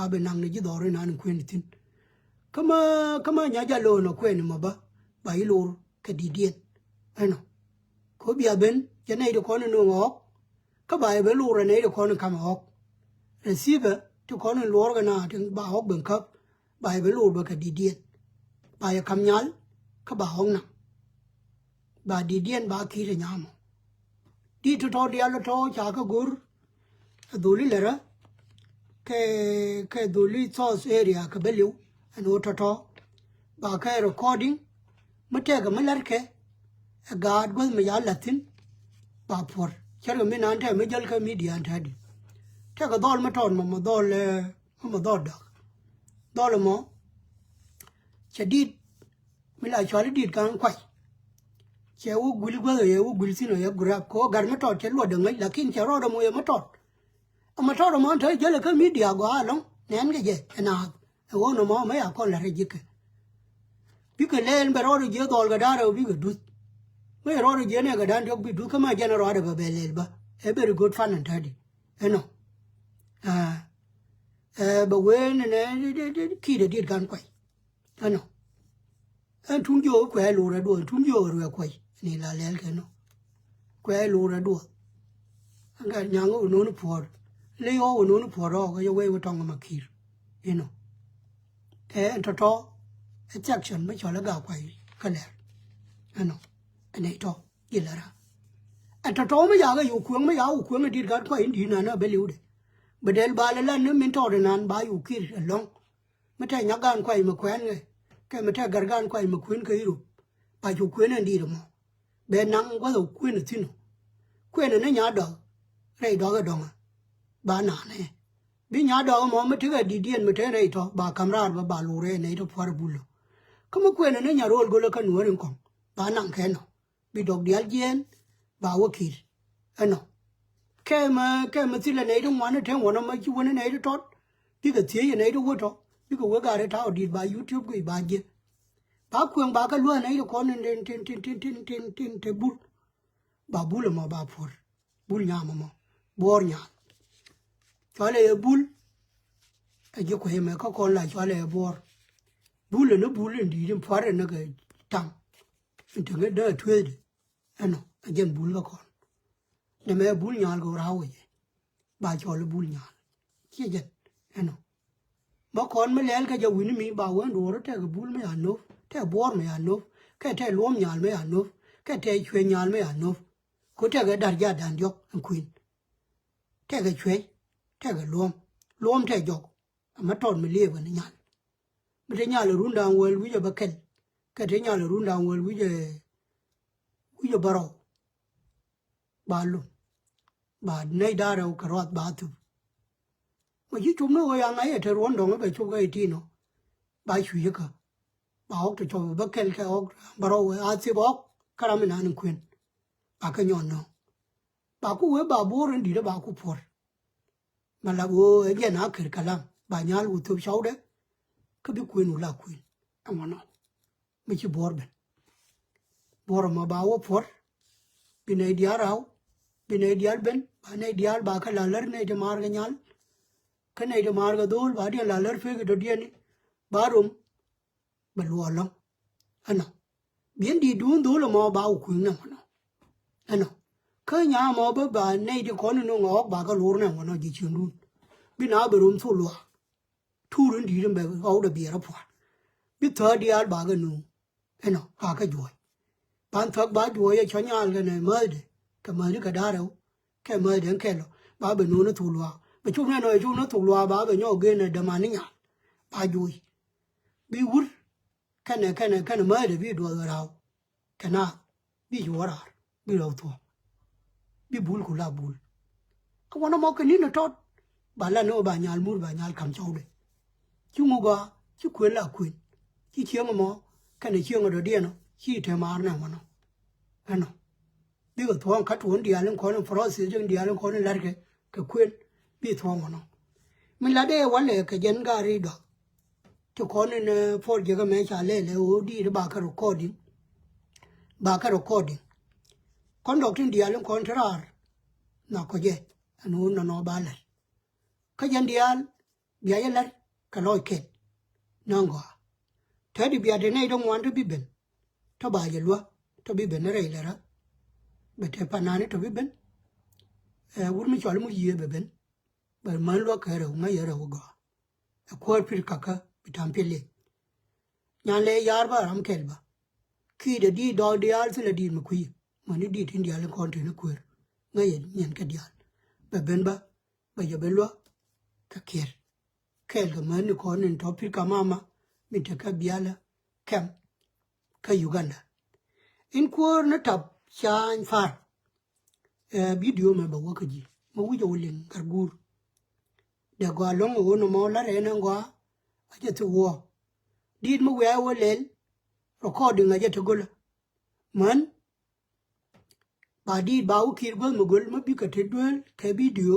ba be nang ne ji dore nan kwen tin kama nya ja lo no kwen ma ba yi lo ka di diet ano ko bia ben je nei de ko no ngok ka ba be lo re nei de ko no kam hok receiver to ko no lo ga na tin ba hok ben kap ba be lo ba ka di diet ba ya kam nyal ka ba hong na ba di diet ba ki re nyam di to dia lo to cha ka gur duli lera ke duli south area ka beliu ano to ba ka recording mate ga malar ke gad gol me ya latin ba por chalo me nan ta me jal ka media ta di ta ga dol ma ton ma dol da dol mo chadid me la chali dit kan kwai che u gul go ye u gul sino ya grab ko gar ma tot che lo de ngai lakin che ro da mo ye ma tot ma tot mo ta jal ka media go along nen ge je na wo no mo me ya ko la re jike bi ka len ba ro je dol ga da ro bi ga du me ro je ne ga dan jok bi du ka ma je na ro da ba be le ba e very good fun and tidy no ba we ne ki de dit kan kwai no en tun jo kwa lo ra do tun jo ro kwai ni la le ke no kwa lo ra do an ga nyang o no no por le yo o no no por ro ga yo we wo tong ma ki no en to section me cho la ga kwai ka le no ane to ye la ra en to me ya ga yu kwang me ya u kwang dit ga kwai ndi na na be liu de bedel ba la no min to de nan ba yu ki long me ta nya gan kwai ma kwen nge ke me ta gar gan kwai ma kwen ke ru ba yu kwen ndi ro mo be nang go lo kwen ti no kwen ne nya do re do ga do ba na ne bi nya do mo me ti ga di dien me te re to ba kamra ba lo re ne to por bu lo kuma kwen ne nya rol go lo ka no rin ko ba nang ke no bi dog dial jen ba wo ki ano ke ma ti la nei do mo ne ten wo no ma ji wo ne nei to bi ga ti ye nei do wo to bi ko wo ga re ta di ba youtube ko ba je ba kwen ba ka lo nei ko ne tin te bu ba bu lo ma ba por bul nya mo bor nya chale bul a je ko me ka ko la chale bor bul no bul ndi din fare na ga tam inte ga da twede ano a je bul ga ko ne me bul nya go ra wo je ba chole bul nya che je ano ba kon me lel ka je win mi ba wan do ro te ga bul me ano te bor me ano ke te lom nya me ano ke te chwe nya me ano ko te ga dar ja dan jok an queen te ga chwe te ga lom te jok ma ton me le ba ni nya me te nya le run dan wel wi je ba ken ke te nya le run dan wel wi je baro ba lu ba nei da ro ka rot ba tu ma ji chum no ya ngai te ron dong ba chu ga ti no ba chu ye ka ba ok te cho ba ken ka ok baro a ti ba ka ra me na ni queen ba ka nyon no ba ku we ba bo ren di da ba ku por mà là bố ấy nó kể cả lắm bà nhà lu thâu sáu đấy cứ biết quên là quên ông nó mới chỉ bor mà bảo phốt bên này đi rau bên này đi bên bà này đi bà cái là lợn này để mar cái nhal cái này để mar cái đôi bà đi là lợn phơi cái đồ điên bà rum bà lùa lắm anh nó biến đi đun đôi là mà bảo quên nè anh nó cái nhà mà bà này đi con nó ngọc bà cái lúa này nó chỉ chịu luôn bên nào bờ rùm thua lúa thu đến đi đến bờ gấu đã bịa ra phá biết thở đi ăn bà cái nụ anh nó cả cái chuối bán thợ bà chuối cho nhà cái này mới đấy cái mới cái đá đâu cái mới đến cái lo bà bờ nụ nó thu lúa bà chung này nói chung nó thu lúa bà bờ nhau cái này đầm ăn nhá bà chuối bị vứt cái này mới đấy bị đuổi vào đâu cái nào bị chuối ra bị đâu thua bị bul kula bul ko wana mo kini na tot bala no ba nyal mur ba nyal kam chawde chungu ga chi kwen la kwen chi chiang mo kan chiang ro dia no chi the mar na mo no ano bi ko thong khat won dia len ko no process jeng dia len ko no lar ke kwen bi thong mo no min la de wale ke jen ga ri do to ko ne for je ga me cha le o di ba ka recording con đọc trên địa luôn con thrar nó có gì anh uống nó ba lần cái dân địa bia ya lar ka loy ket nango thế thì bia de nei dong wan to bi ben to ba ye lo to bi ben re la ra be te panani to bi ben wur mi chol mu ye be ben ba man lo ka re ma ye re go ko pir kaka bitam pele nyan le yar ba ram kel ba ki de di do de al se le di mu kui mani di tin dia le kon te ne kwer ngai nyen ka dia be ben ba ye be lo ka ker kel ga man ko nen to pir ka mama mi te ka biala kem ka Uganda in kwor na tap chan far video ma ba waka ji ma wujo lin gargur da gwa long wo no mo la re na gwa aje to wo dit ma we wo lel recording aje to gol man ba dit ba u kir gol mo gol ma bi ka te dwel ka video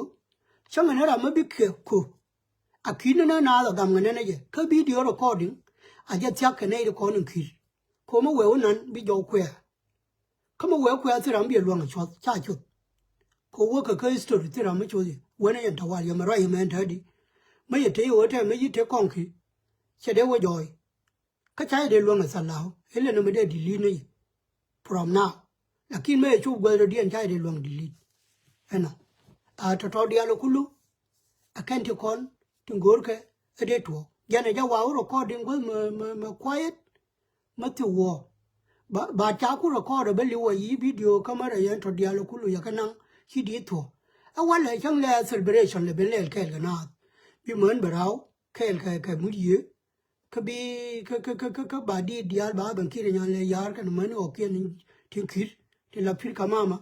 changa na ra ma bi ke ko akina na na da gam na je ka video recording aje tyak ka nei ko nun kir ko ma we wo nan bi jo kwe kama we kwe atira mbi luanga chwa cha chut ko wo ka story tira ma chodi wona yan tawal ya mara ya men tadi ma ye te yo te ma yi te konki che de wo joy ka cha de luanga salao hele no me de delete ni from now lakin me chu gwa de dian cha de luanga delete eno a to dia lo kulu akanti kon tungor ke ede to yana ja wa recording go ma quiet ma tu wo ba cha ku record be liwa yi video camera yan to dia lo kulu ya kanang chi di to a wala chang le celebration le ben le kel na bi mon barao kel ka mu yi ka bi ka ba di dia ba ban ki nya le yar kan man o ke ni tin kir ti la pir ka mama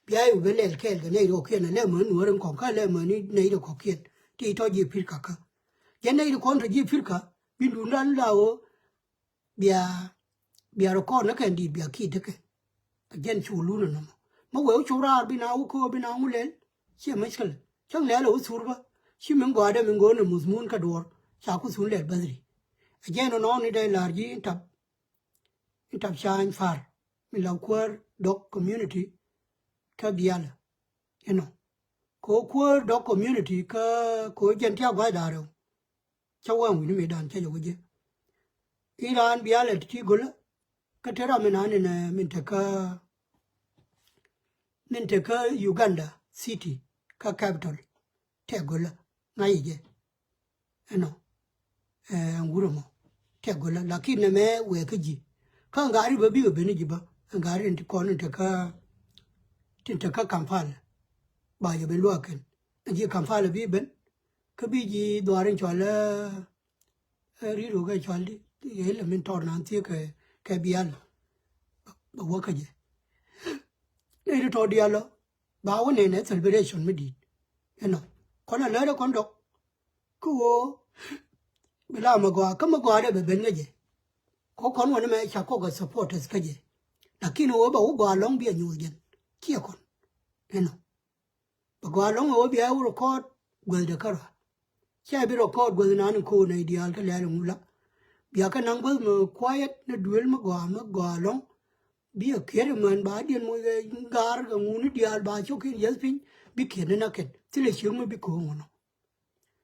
bi ai be le kel ga nei ro ke na le mon wo ren ko ka le mon ni nei ro ko ke ti to ji pir ka ya nei ro kon to ji pir ka bi lu nan la o bia ro ko na kan di bia ki de ke again chu lu na ma we chu ra bi na u ko bi na u le che ma chal chang le lo sur ba chi men gwa de men go na muzmun ka dor cha ku sun le badri again no ni de largi tap shan far mi la kwar dog community ka biala ko kwar dog community ka ko jen tia gwa da ro cha wa wi ni me dan cha yo je Iran biala ti gola katera menane na minteka Uganda city ka capital tegola ngaije ngurumo tegola lakini me wekeji ka ngari babi obeni jiba ngari nti kono teka Kampala ba ye beluaken nji Kampala bi ben kabiji dwarin chola riru ga choldi yele min tornan tie ke bial ba wakaje ne to dialo ba wone ne celebration mi di kono lere kondo ko bila magwa kama gwa de ben ngeje ko kon wona me cha ko ga supporters kaje lakini wo ba wo gwa long bi nyujen kia kon ba gwa long wo bi a record gwel de kara cha bi record gwel nan ko ne dial ka lere mula bia ka nang bul mo quiet na duel ma gwa long bi a kere man ba dien mo gar ga nguni dial ba cho kin yes pin bi kene na ket tile chiung ma bi ko ngono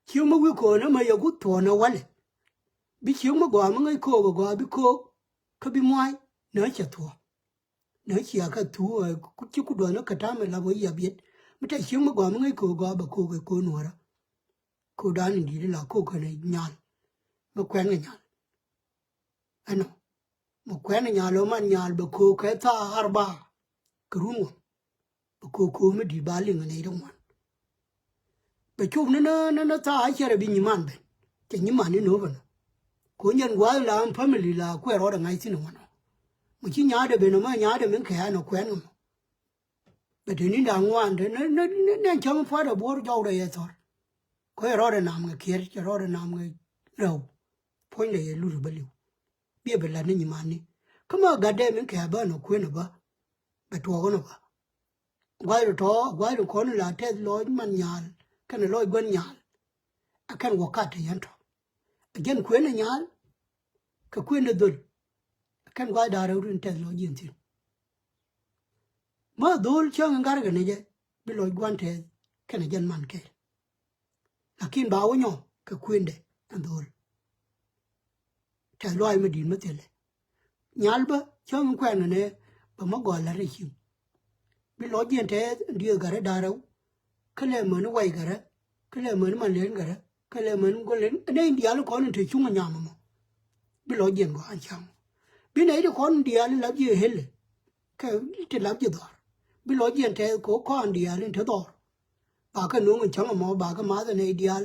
chiung ma wi ko na ma ya gu to na wale bi chiung ma gwa ma ngai ko gwa bi ko ka bi mwai na cha to na chi ka tu ku chi ku do na ka ta me la bo ya bi ma ta chiung ma gwa ma ngai ko gwa ba ko no ra ko da ni di la ko ka ne nyan ma kwen nyan mo kwen nyalo man nyal be ko ke ta arba kruno be ko me di bali ngane do man be chu na ta a chere bi nyiman be ke nyiman ni no bana ko nyen gwa la family la kwe ro da ngai tin no mo chi nya de be no ma nya de men ke no kwen no be de ni da ngwan de na cham fa da bor jaw de ye tor ko ro da nam nge ke ro da nam nge ro point de ye lu ru be liu bia bela ni nyimani kama gade min ka ba no kwena ba beto gono ba gwairu kono la te lo man nyal kana lo gwan nyal akan wakati yanto again kwena nyal ka kwena dul akan gwa da ru te lo jinti ma dul chang ngar ga ne je bi lo gwan te kana jan man ke lakin ba wonyo ka kwende andol ta loy ma din ma tele nyalba chong kwen ne ba ma go la richu bi lo dien te di gare daro kale mon wai gare kale mon ma len gare kale mon go len ne india lo ko ne te chung nya ma bi lo dien go an chang bi ne de kon dia la ji hele ka te la ji dor bi lo dien te ko kon dia len te dor ba ka no ngun chang ma ba ka ma ne dia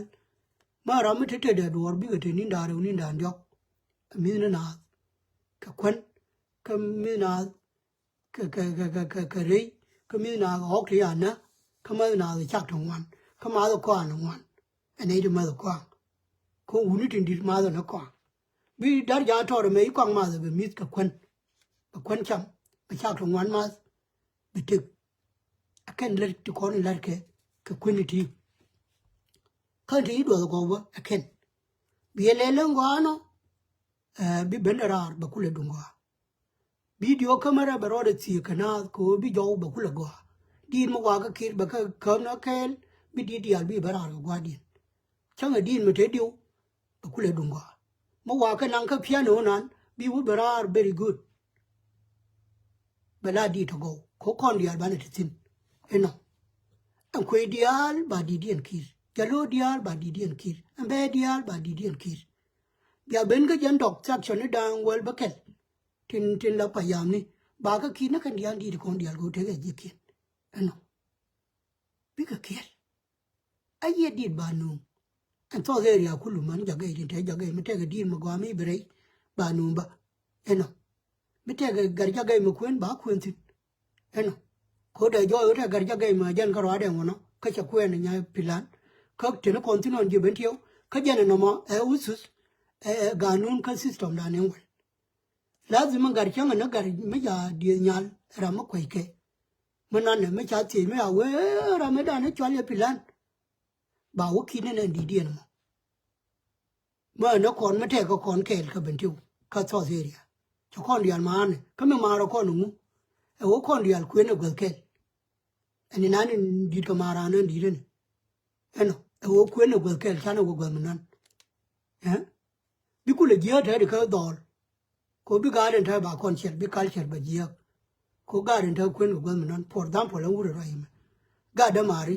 ma ra ma te de dor bi ka te ni da ro ni da ndio mi na ka kwen ka mi na ka rei ka mi na ho ki ana ka ma na cha thong wan ka ma do kwa no wan ane de ma do kwa ko wu ni tin di ma do na kwa bi dar ja to de me kwa ma do be mi ka kwen cham ba cha thong wan ma bi te akan le ti ko ni la ke ka kwen ti ka ti do ko ba akan bi le le ngwa no bi bendera ba kule dungwa video camera barode ti kana ko bi jo ba kula go din mo wa ka kir ba ka na kel bi di di al bi bara go din chang din mo te dio ba kula dungwa mo wa ka nan ka piano nan bi wu bara very good bala di to go ko kon di al ba ne tin eno an ko ideal ba di di en kir jalo dial ba di di en kir an be dial ba di di en kir ya ben ga jan dok chak chone dang wel ba kel tin la pa yam ni ba ka ki na kan dial di kon dial go te ga ji kin ano bi ka kel aye di ba nu an to ge ya kulu man ja ga din te ja ga me te ga din ma gwa mi bre ba nu ba ano me te ga gar ja ga me kwen ba kwen tin ano ko da jo te gar ja ga ma jan ka ro de ngono ka cha kwen nya pilan ka te na kon tin on ji ben tiyo ka jan no ma usus ganun ka system da ne ngol lazim gar changa na gar me ja di nyal ra ma kwai ke mana ne me cha ti me awe ra me da ne chwale pilan ba wo ki ne di di no ma no kon me te ko kon ke ka ben tiu ka so seria cho kon di al ma ne ka me ma ro kon nu e wo kon di al ku ne gol ke ani nan di ka ma ra ne di ne eno e wo ku ne gol ke cha ne wo gol man bi ku le ji ta de ka dol ko bi garen ta ba kon cher bi kal cher ba ji ko garen ta ku ne gol man for example la wuro rai me ga da mari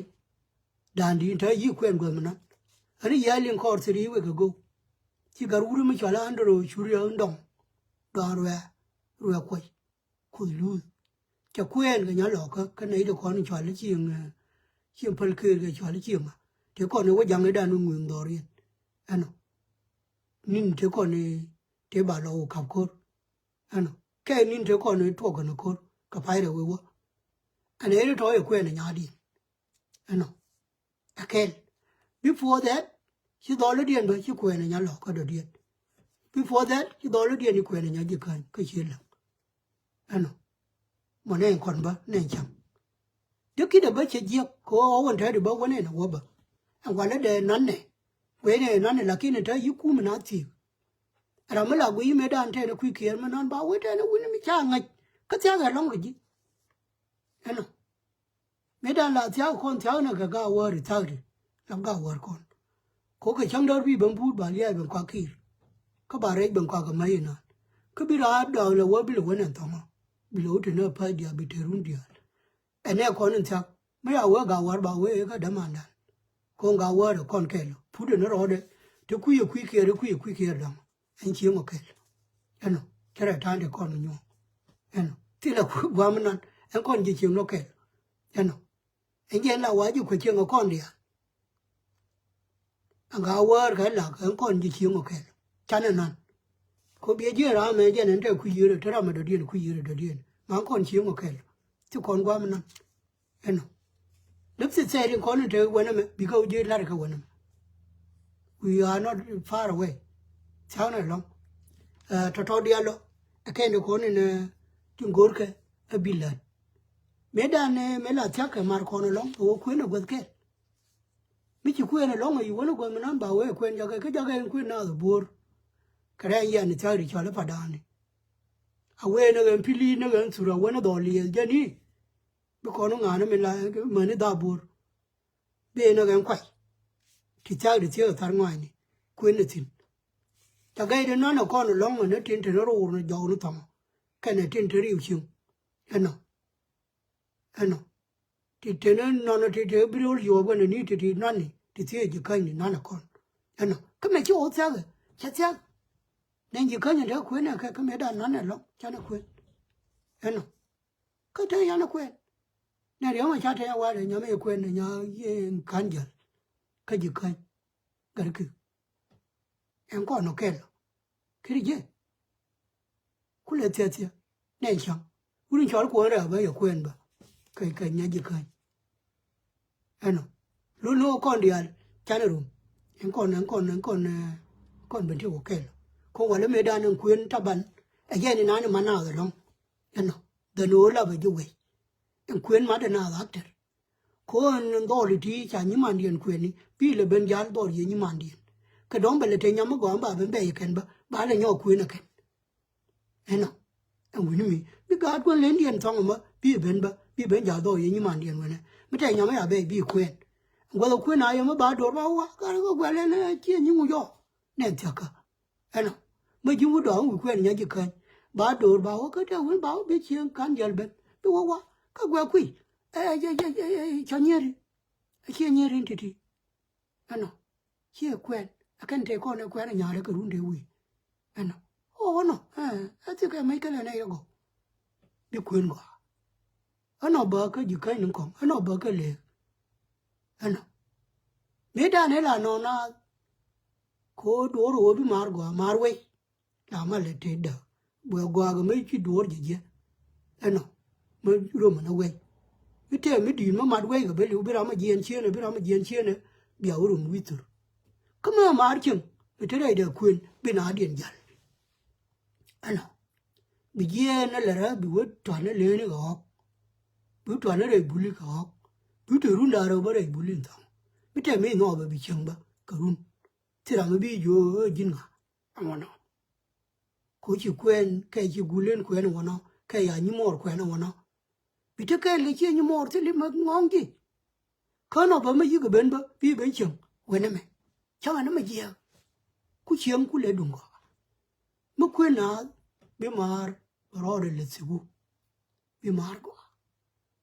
dan di ta yi ku ne gol man ani ya lin ko siri we go ci gar wuro mi chala andro shuri ndong do ro ko ku lu cha ku en ga nya lo ka nei de kon chala chi ng pal ke ga chala chi ma te ko ne wo jang ne da nu ngun do ri ano nin te ko ne te ba lo ka ko ano ke nin te ko ne to ko ne ko ka pai de we wo ane ri to e ku ne nya di ano akel before that she dollar dien ba she ku ne nya lo ka do dien before that she dollar dien ni ku ne nya di kan ka chi la ano mo ne kon ba ne cham de ki de ba che ji ko won ta de ba won ne wo ba an wa de nan ne we ne nan ne la ki ne ta yi ku ma na ti ra ma la gu yi me dan te ne ku ki ma nan ba we te ne wi ne mi cha ngai ka cha ga long ji ano me dan la cha kon cha ne ga wo ri ta ri la ga wo kon ko ka chang dar bi ban bu ba li ai ban kwa ki ka ba re ban kwa ga mai na ka bi ra da le wo bi le wo ne ta ma bi lo te ne pa dia bi te run dia ene ko ne cha me ya wo ga wo ba we ka da man da con ga wa de con ke lo pu de no ro de te ku ye ku ke da en chi mo ke eno kera ta de con nyo eno ti la ku wa man en con ji chi no ke eno en je la wa ji ku chi ngo con dia an ga wa ga la en con ji chi mo ke cha ne nan ko bi je ra me je ne te ku yi de ra me de di ku yi de di ma con chi mo ke ti con wa man eno let's say in corner to when because you let go when we are not far away town along to dialo again the corner to gorke a bilad medan me la chaka mar corner long o ku no god ke mi ku no long you want to go man ba we ku jaga ka jaga ku na the bor kare ya ni tari chala padani awe no pili no sura wona do li jani bi ko no ngana me la me ni da bor be no gan kwai thì cha được chơi ở thang ngoài này quên được tin ta gây đến nó con nó long mà nó trên thì nó rù nó giàu nó thòng cái này trên thì yêu chiều anh nó thì trên nó thì bây giờ yêu bên này thì nó này thì chơi gì cái này nó là con anh cái này chưa sao rồi chắc nên gì cái này đó quên là cái mấy đàn nó này lắm cha nó quên anh cái thế nó quên này nếu mà cha thấy qua thì nhớ mấy quên này nhớ cán giờ cái gì cái em có nó kêu cái gì cũng là thế này chẳng 우린 결국은 왜 quên ba cái nhà gì cái anh luôn con đi ăn chán rồi em con bên theo ok không phải là mấy đàn ông quên ta ban ấy này nó mà nào rồi không anh the no là về chú em quên mà đàn nào actor con đó thì chả như mà điền quên đi vì là bên giá đó như mà điền cái đó bên là thấy nhau mà gọi bà bên bè cái bà là nhau quên cái anh em muốn mi bị gạt quên lên điền xong mà bị bên giá đó như mà điền quên mà thấy nhau mà bị quên qua đâu quên ai mà bà đồ bao cái nó quên lên chia như một gió nên chắc anh mà chúng đó người quên nhà gì cái bà đồ bao cái đó quên bao biết chuyện can giờ bên biết quá cái quên quỷ cho nhớ đi chia nhớ đi thì anh chia quên cái này con nó quên ở nhà đấy cái run để quỷ anh nó thì cái mấy cái này đâu biết quên quá anh bơ cái gì cái nó còn anh bơ cái lệ anh mấy đàn này là nó có đồ rồi bị mar quay làm mà lại thế đó bữa qua cái mấy cái đồ gì anh mới rồi mà nó quay biết thế mới đi mà mar quay cái bây giờ mà diễn chia này biểu rồi mới tur cái mà mar chừng thế này được quên bên nào điện giải anh bây giờ nó là bị vứt toàn nó lên nó học vứt toàn nó để bùi cái học vứt từ run ra rồi bắt đầu bùi lên thằng biết thế mấy nó bị chừng ba cái run thì là mới bị vô dính à anh nó cố chỉ quên cái chỉ bùi lên quên nó cái nhà như mор quên nó biết thế cái lấy chi như mор thì lấy mà ngon gì cái nó vẫn mới cái bên ba bị bên chừng quên em chẳng hạn nó mà gì cú chiang cú lấy đúng không mà quên à bị mar rồi để xíu bị mar quá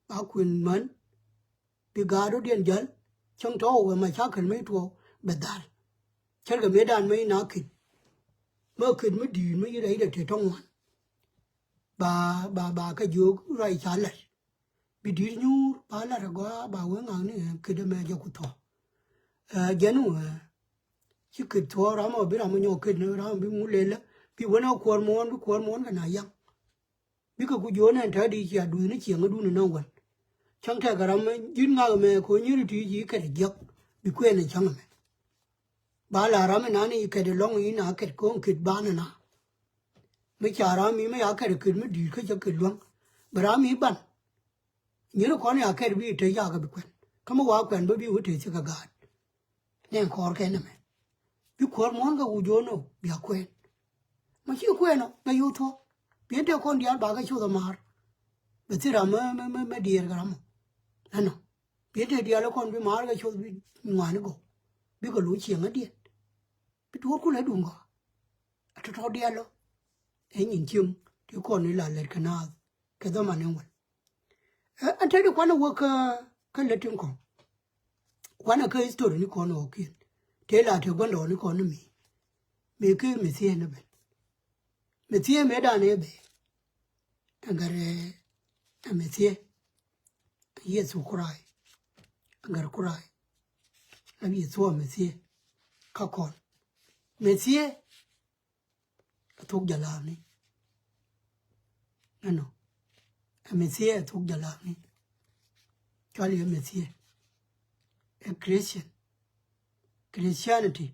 bà quên mình bị gà đó điên dần trong thâu mà chắc cần mấy thua bật đàn chắc cái mấy đàn mấy nó kịt mà kịt mới đi mấy cái đấy để thể trong ngoan bà cái dừa rồi trả lại bị đi nhu bà là rồi bà quên ngang này cái đó mẹ cho cụ thọ dân chứ kịt thua ra mà biết là mà nhau kịt nữa ra bị muốn lên là bị quên áo quần muốn cái này yang biết cái cụ dừa này thấy đi chả đuôi nó chiang nó đuôi nó ngon chẳng thể cái làm dính ngao mà coi như thì gì cái giấc bị quên này chẳng mà bà là làm này cái long ý nào cái con cái bán na mấy chả làm mấy cái mấy đi cái cái long bà làm mấy bán nhớ nó con này cái bị thấy ra cái bị quên không có quên bởi vì hút thấy cái gạt nên khó cái này bị quên món cái ujo nó bị quên mà chưa quên nó bây giờ thôi biết được con đi ăn bà cái chỗ đó mà bây giờ mà đi cái làm anh biết được đi ăn con bị mà cái chỗ ngoài nó go biết cái lối chiang ở đi biết thuốc cũng lấy đúng không à thôi đi ăn lo anh nhìn chung thì con này là cái nào cái đó mà nên vậy anh thấy được quan là cái lệ tiếng con quan là cái history này con ok thế là thì quan đó này con này mình cái mình xem nó mình xem mấy đàn này bé agar mình xem Yesu kurai agar kurai là Yesu mình xem các con mình xem thuốc giả làm này anh nói mình xem thuốc giả làm này cho nên mình xem a Christianity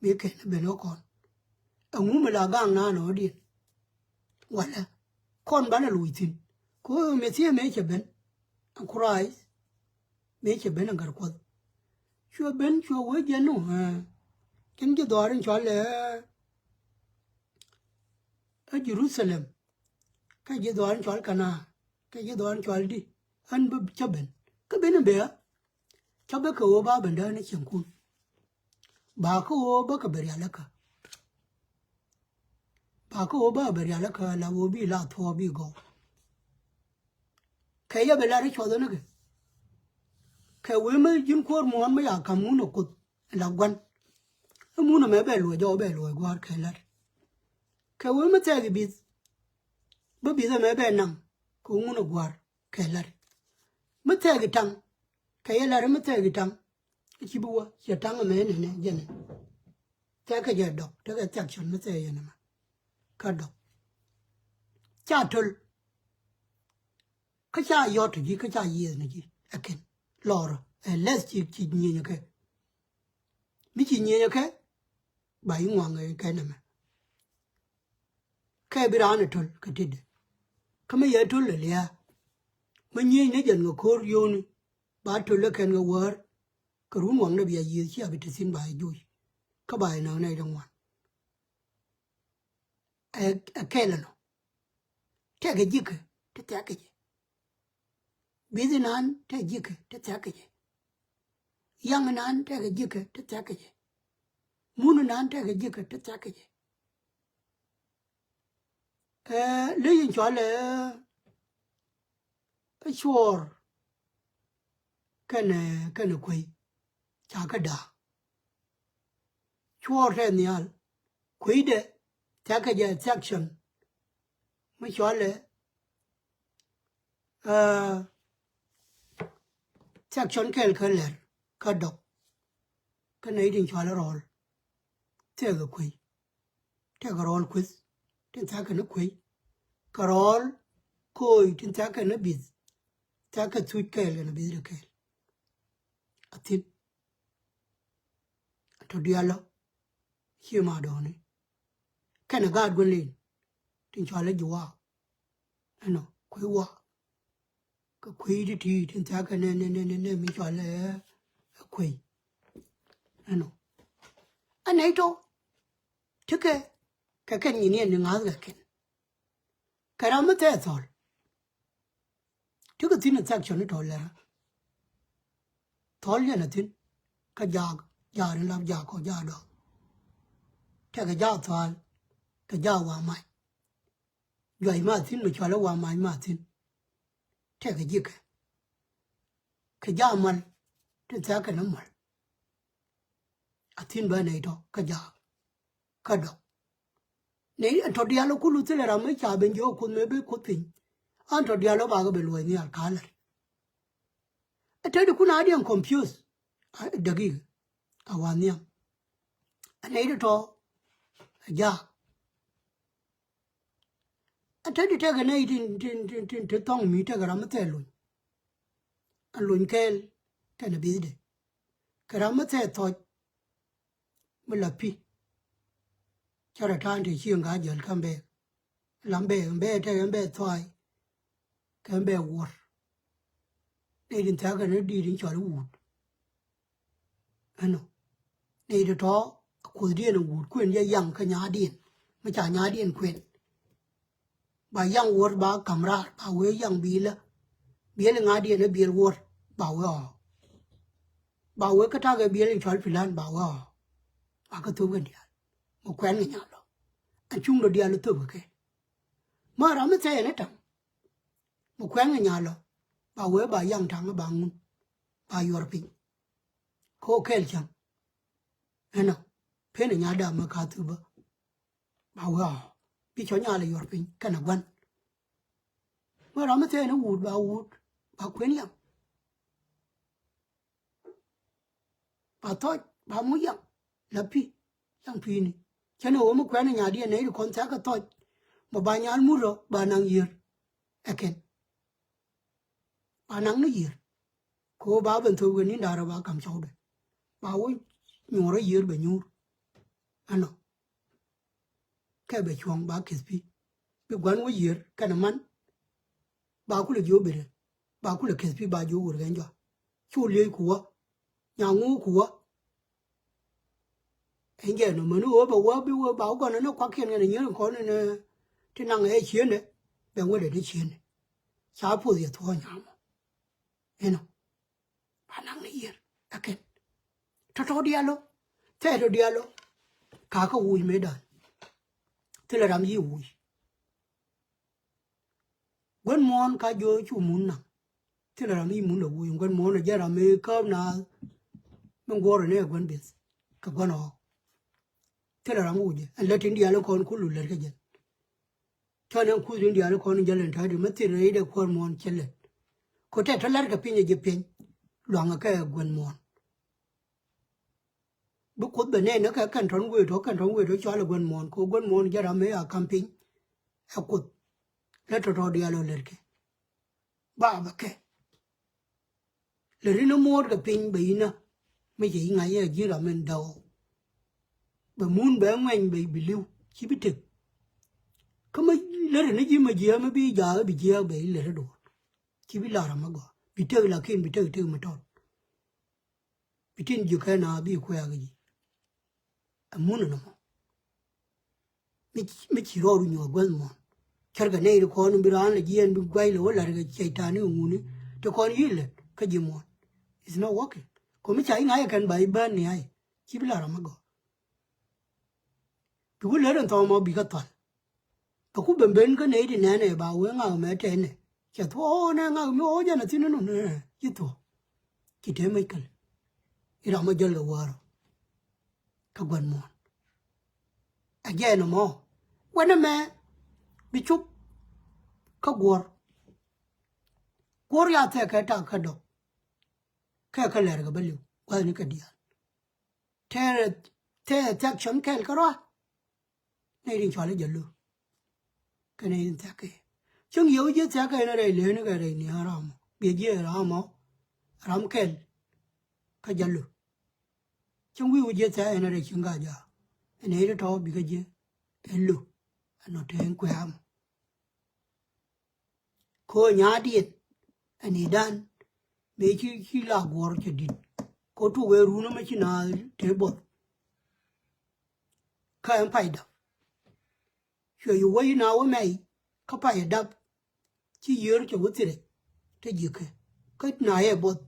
mấy cái nó bên nó còn ông muốn là gang na nó đi gọi là con bán là lùi tin cô mình xem mấy cái bên anh Christ mấy cái bên anh gar quad chúa bên chúa với dân nó cái đó anh cho là ở Jerusalem cái gì đó anh cho Cana cái gì đó anh cho đi anh bị chấp bên cái bên nó bé chấp bên cầu ba bên đó nó chẳng cool ba ko ba ka beri alaka ba ko ba beri alaka la wo bi la tho bi go kai ya bela ri chodo na ke kai we me jin ko mo ma ya kam no ko la gwan mu no me be lo jo be lo gwar kai la kai we me ta gi bi ba bi da me be nam ko mu no gwar kai la me ta gi tang kai ya la me ta gi tang chi bu wa ya tang me ne je ne ta ka ja dok ta ka tak chon me ta ya na ma ka dok cha tul ka cha yo tu ji ka cha yi ne ji aken lor les chi chi ni ne ke mi chi ni ne ke ba yi ngwa ngai ka na ma ka bi ra ne tul ka ti de ka me ye tul le ya ma ni ne jen ngo kor yo ni ba tul le ken ngo war ka ru ngwa ne bi yi chi a bi ti sin ba ju ka ba na ne dong wan ke la no te ke ji ke te ta ke Bizi nan te jike te tsakeje. Yang nan te jike te tsakeje. Munu nan te jike te tsakeje. Le yin chwa le chwor kene kwe chaka da. Chwor te nial kwe de tsakeje section. Me chwa le section kel keller ka dok ka nei din chwala rol te ga kwe te ga rol quiz tin ta ka ne kwe ka rol koi tin ta ka ne biz ta ka tu kel ne biz de kel atin to dialo hima do ne kana ga gunlin tin chwala juwa ano kwe wa ka kwe di ti tin ta ka ne mi chwala kwe ano anai to tike ka ken ni ne nga ga ken karama te sol tike tin ta chon to la tol ya na tin ka ja ren la ja ko ja do te ka ja sol ka ja wa mai yoi ma tin mi chwala wa mai ma tin te ka ji ka ja man tin ta ka na mal atin ba nei to ka ja ka do nei to dialo ku lu tele ra me cha ben jo ku me be ku tin an to dialo ba ga be lo ni al kala ate de ku na dian confuse dagi awanya nei to ja ate de te ga nei tin te tong mi te ga ra me te lu an lu kel te na bi de ka ra me te to me la pi chara tan thì chieng ga jel kambe lambe mbe te mbe thoi kambe wor ne din ta ga ne di din chara wut ano ne de to ku di ne wut kwen ya yang ka nya din ma cha nya din kwen ba yang wor ba kamra ba we yang bi la bi le nga di ne bi wor ba we ka ta ga bi le chal filan ba ba ka tu ga dia mo kwen nya lo an chung lo dia lo tu ke ma ra me te ne tam mo kwen nya lo ba we ba yang thang ba ngun ba yor pi ko kel chang ano pe ne nya da ma ka tu ba wa bi cho nya le yor pi ka na gwan ma ra me te ne wut ba kwen yang ba to ba mu yang la pi yang pi ni chane wo mo kwen nya dia ne ko ta ka to mo ba nya mu ro ba nang yir aken ba nang ne yir ko ba ben to ni da ra ba kam chau de ba wo nyu ro yir be nyu ano ka be chong ba kispi be gwan wo yir kana man ba ku le jo be ba ku le kispi ba jo wo gen jo chu le ku wa nya ngu ku wa enje no manu wo ba wa bi wo ba ko na kwa kien ne nyi ko ne ti nang e chien ne be wo de chien ne cha pu ye tho nya ma eno ba nang ne yir aken to dia lo thế rồi đi alo cả cái ui mấy đàn thế là làm gì ui quên món cả vô chú muốn nè thế là làm gì muốn được ui quên món là giờ làm mấy cơm na mình gọi rồi nè quên biết cái quên họ thế là làm ui anh lấy tiền đi alo con cứ lùi lại cái gì cho nên cứ tiền đi alo con giờ lên thay đi mất tiền đấy để quên món chết lên có thể thay lại cái pin gì pin loang cái quên món bức cốt bên này nó cái căn thốn quê đó cho là quên món giờ làm mấy à camping à cốt lấy trò đi alo lên cái ba cái lời nó mua cái pin bị nè mấy chị ngày giờ chỉ là mình đầu và muốn bé ngoan bị lưu chỉ biết thực có mấy lời nó chỉ mà giờ mới bị giờ bị giờ bị lời nó đồ chỉ biết là mà gọi bị chơi là khi bị chơi mà thôi bị tin dù cái nào bị khoe cái gì muốn nó mấy chỉ rồi nhiều quên mà chả cái này được con bị ran là gì bị quay lỗ là cái chạy ta nữa ngu nữa cho con gì là cái gì mà it's not working có mấy chạy ngay cái bài ban này chỉ biết là mà gọi cứ lấy đàn thò mà bị cái toàn và cũng bên cái này thì này bảo với ngào mẹ trên này chả thua nè ngào mẹ ôi giờ là tin nó nè chứ thua chỉ thế mấy cái thìเราไม่เจอเลยว่าcác quan mòn à giờ nó mò quan nó mẹ bị chụp các quar ya thế cái ta cái đó cái lẻ cái bao nhiêu quan này cái gì thế thế chắc chắn cái đó này đi cho lấy giờ luôn cái này thế cái chúng yếu chứ thế cái này lấy cái này nè haram bây giờ haram cái giờ luôn chúng vi ujet sa ena re chunga ja ene re to bi ga je elu ano ten kwam ko nya diet ani dan me chi la gor che dit ko tu we ru no me chi na te bot ka em pai da sho yu we na we mai ka pai da chi yer che wo tire te ji ke ka na ye bot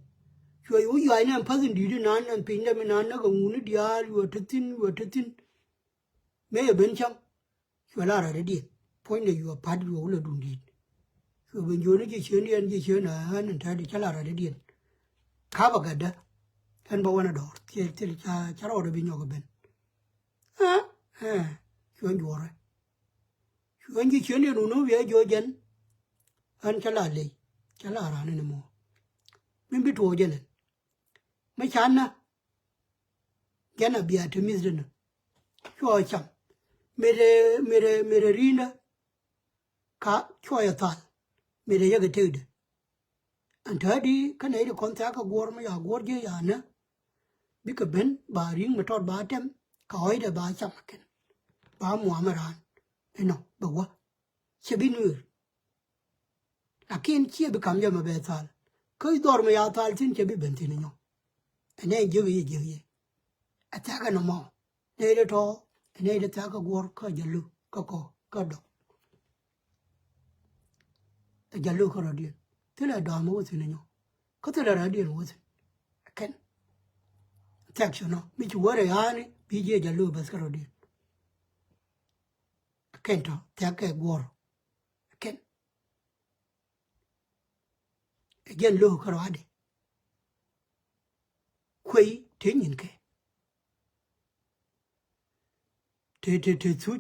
cho yêu ai nè phát sinh đi đến nán anh pin ra mình nán nó còn muốn đi à vừa thất tin mấy ở bên trong cho là ra đi point này vừa phát vừa là đúng đi cho bên dưới nó chỉ chơi là anh thấy đi cho là ra đi khá bạc đó anh bảo anh đó thì cha rồi bên nhau cái bên cho anh vừa rồi cho anh chỉ chơi đi nó về vô dân anh cho là lấy cho là ra nên mà mình biết thôi chứ này mấy chán na cái nào bịa thì mình rồi cho chăm mere rinda cả cho ya tal mere ya cái thứ đấy anh thấy đi cái này là con ta cái guor mà ya guor chứ ya nè biết cái bên bà riêng mà trọt bà tem cõi để bà chăm cái bà mua mà ran thế nào bà quá sẽ biết nữa là kiên chia bị cảm giác mà bé tal cái đor mà ya tal xin sẽ biết bệnh thì nhau anh ấy dữ gì à ta cái nó mò đây là to anh ấy là ta cái guor cái giờ lu cái độc giờ lu cái rồi đi thế là đòn mua thì nhau có thể là đi mua thì cái section nó mình chú ở đây anh bây giờ giờ lu bớt cái rồi đi cái đó ta cái guor cái giờ lu cái rồi đi quay thế nhìn cái thế suốt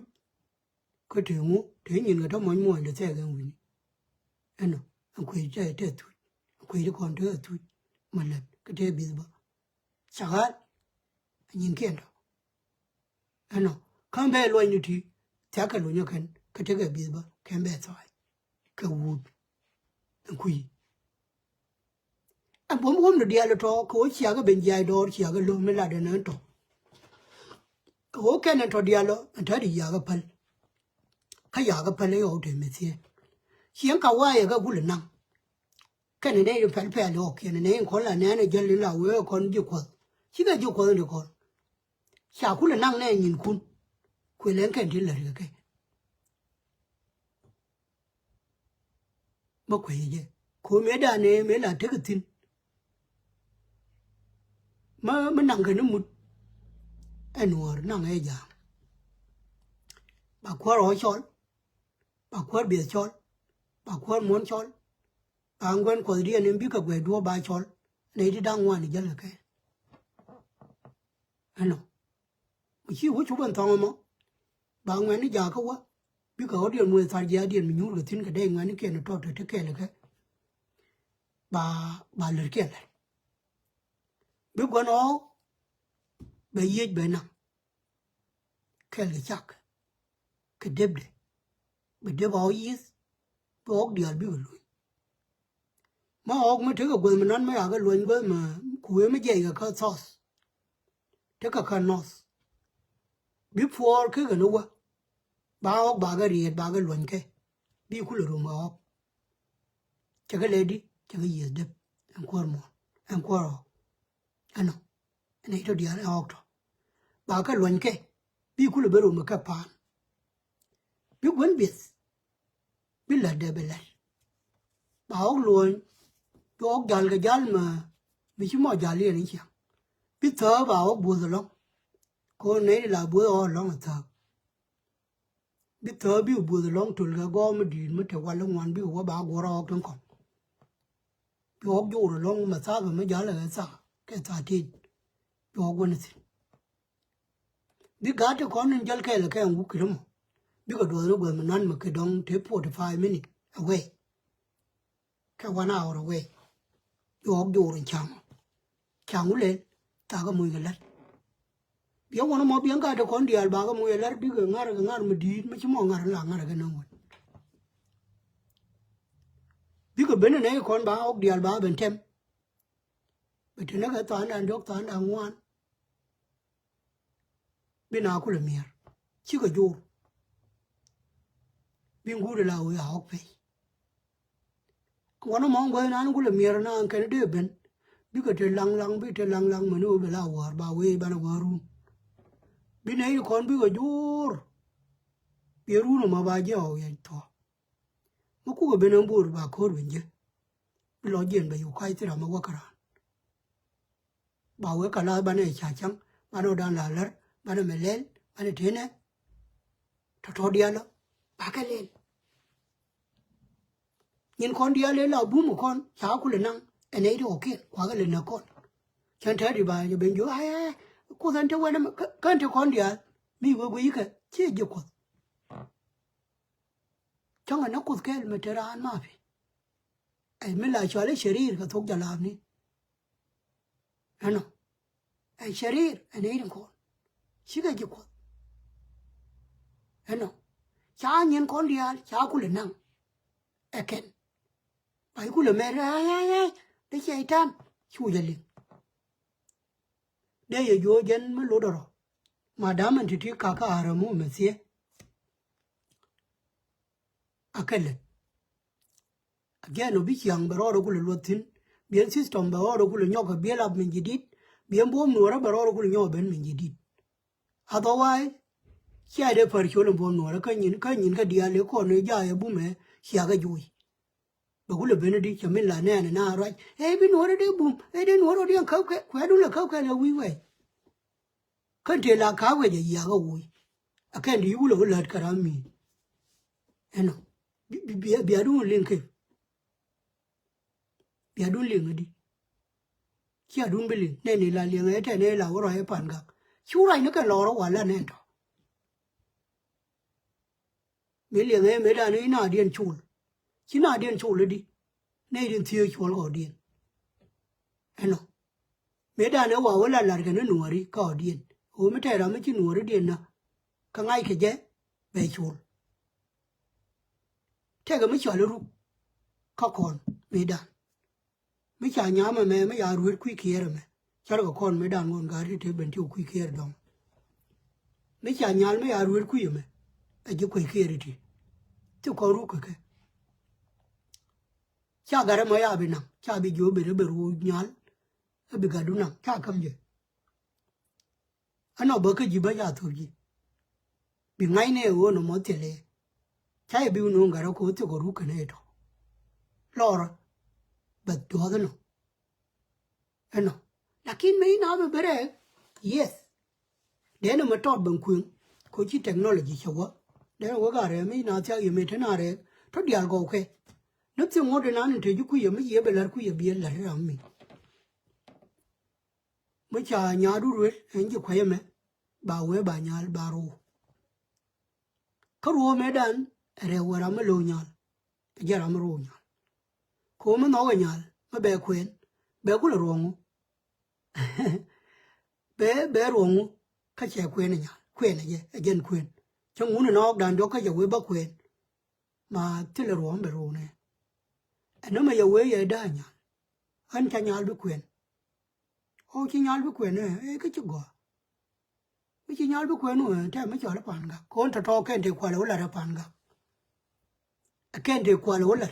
cái thế ngô thế nhìn người đó mọi người là thế cái gì anh nó anh quay chơi thế suốt quay được con thế suốt mà là cái thế bị bao chắc anh nhìn cái đó anh nó không phải loại như thế chắc cái loại như cái thế cái bị bao không phải thôi cái wood anh quay anh bấm được dia là to có chia cái bên dài đó chia cái lúa mới là để nó to có cái này to dia lo anh thấy đi cái phật cái phật lấy ở đây mới thế xiang cả vài cái cú lên năng cái này này phật lo cái này con là này giờ lên là với con chịu quật chỉ cái chịu quật được con xả cú lên năng này nhìn cún quay lên cái gì là cái mà quay gì có mấy đàn này mấy là thế cái tin mà nặng cái nó một nuor na nge ja ba kwa ro chol ba kwa bi chol ba kwa mon chol ba ngwen ko ri ne bi ka gwe do ba chol ne di dang wa ni ja le ke ano chi wo chu ban tong mo ba ngwen ni ja ka wa bi ka odian mu sa ja dian mi nyur ga tin ka de ngwen ni ke no to te ke le ke ba le ke le bi gwen o be ye be na ke le chak ke debde be de ba yis be ok dial bi lu ma ok ma te ka gwen ma nan ma ya ga lu gwen ma ku me je ga ka sauce te ka nos before ke ga no wa ba ok ba ga riet ba ga lu ke bi ku lu ma ok che ga lady che ga yes de en kwar mo en kwar ano ne to dia ok to ba ka lu ke bi ku lu be ru ma ka pa bi gwen bis bi la de be la ba ok lu to ok gal ga gal ma bi chi mo gal ye ni cha bi to ba ok bu lo ko ne la bu o lo ta bi to bi bu lo tul ga go ma di ma te wa lo wan bi wa ba go ro ok kon bi ok ju lo ma sa ga ma gal ga sa ke sa ti bi ok wen si bi ga te kon ni jal ke le ke ngu ki mo bi ko do no go ma nan ma ke dong te 45 minutes away ke 1 hour away bi ok ju ro chang u le ta ga mu ga la yo wono mo bien ga de kon dial ba ga mu ya lar bi ga ngar mu di ma chi mo ngar la ngar ga no bi ko bene ne kon ba ok dial ba ben tem be te na ga tan an dok tan an wan bi na ku le mier chi ga jo bi ngu de la we ha ok pe wono mo ngo na ngu le mier na an ke de ben bi ko te lang bi te lang ma no be la war ba we ba na waru bi ne kon bi ko jor bi ru no ma ba je o ye to ma ku ko bene mbur ba ko ru je bi lo jen ba yu kai ti ra ma wa kara ba we ka la ba ne cha chang ba no dan la lar ba ne me lel ba ne te ne to dia lo ba ka lel yin kon dia le la bu mu kon cha ku le nang ene ri o ke kwa ga le na kon chan ta di ba je ben jo ai ko san te wa na kan te kon dia mi we we ka che je ko chang na ku ke me te ran ma fi ai me la chale sharir ka thok jala ni ano ai sharir ene ri kon shi ga je ko ano cha nyen kon dia cha ku le nang eken bai ku le me ra de che tan chu je li de ye jo jen me lo do ma da man ti ka ka ara mu me sie akelle again obi yang baro ku le lotin bien system baro ku le nyoka bien ab min jidit bien bom no ra baro ku le nyoka ben min jidit otherwise chia de par cholo bom no ra kan yin ka dia le ko ne ja ye bu me chia ga jui ba ku le benedi chamin la ne na ra e bi no ra de bum e de no ro de ka ke kwa du le ka le wi we kan te la ka we je ya ga wi akan di wu le la karami eno bi adu link bi adu link di chi adu bi link ne la link e te ne la wo ra e pan ga chu ra ne ka lo ro wa la ne to me link e me da ne na dien chul chi na dien chul di ne dien thi chul go dien eno me da ne wa wo la ga ne no ri ka dien o me te ra me chi no ri dien na ka ngai ke je be chul te ga me chwa lu ka kon me da me cha nya ma me ya ru ku ki re me cha ga kon me da ngon ga ri te ben ti ku ki re dong me cha nya me ya ru ku me a ji ku ki re ti ti ko ru ku ke cha ga re ma ya bi na cha bi jo be re be ru nyal e bi ga du na cha kam je ano ba ka ji ba ya to ji bi ngai ne wo no mo te le cha bi no ga ro ko ti ko ru ke ne to lor but do no eno lakin me na be bere yes để nó mà trọt bằng quyền có chỉ technology cho quá để nó cái này mấy nào theo gì mấy thế nào đấy thoát đi algo ok nếu như ngồi đây nãy thì chú quý mấy gì bây giờ quý bây là thế nào mình mấy cha nhà đủ rồi anh chỉ khỏe mẹ bà quê bà nhà bà ru cái ru mẹ đàn rồi qua làm lô nhà giờ làm ru nhà có mà nói nhà mà bé khuyên bé cũng là ruộng bé ruộng cái trẻ khuyên này chứ dân khuyên trong muốn nó đàn cho cái giờ quê bác khuyên mà thế là ruộng bé ruộng này nó mà giờ quê giờ đã nhà anh cha nhà biết khuyên ô chỉ nhà biết khuyên này cái chỗ gọi cái chỉ nhà biết khuyên nữa thế mới cho nó bàn cả con thằng to cái điều qua lỗ là bàn cả cái điều qua lỗ là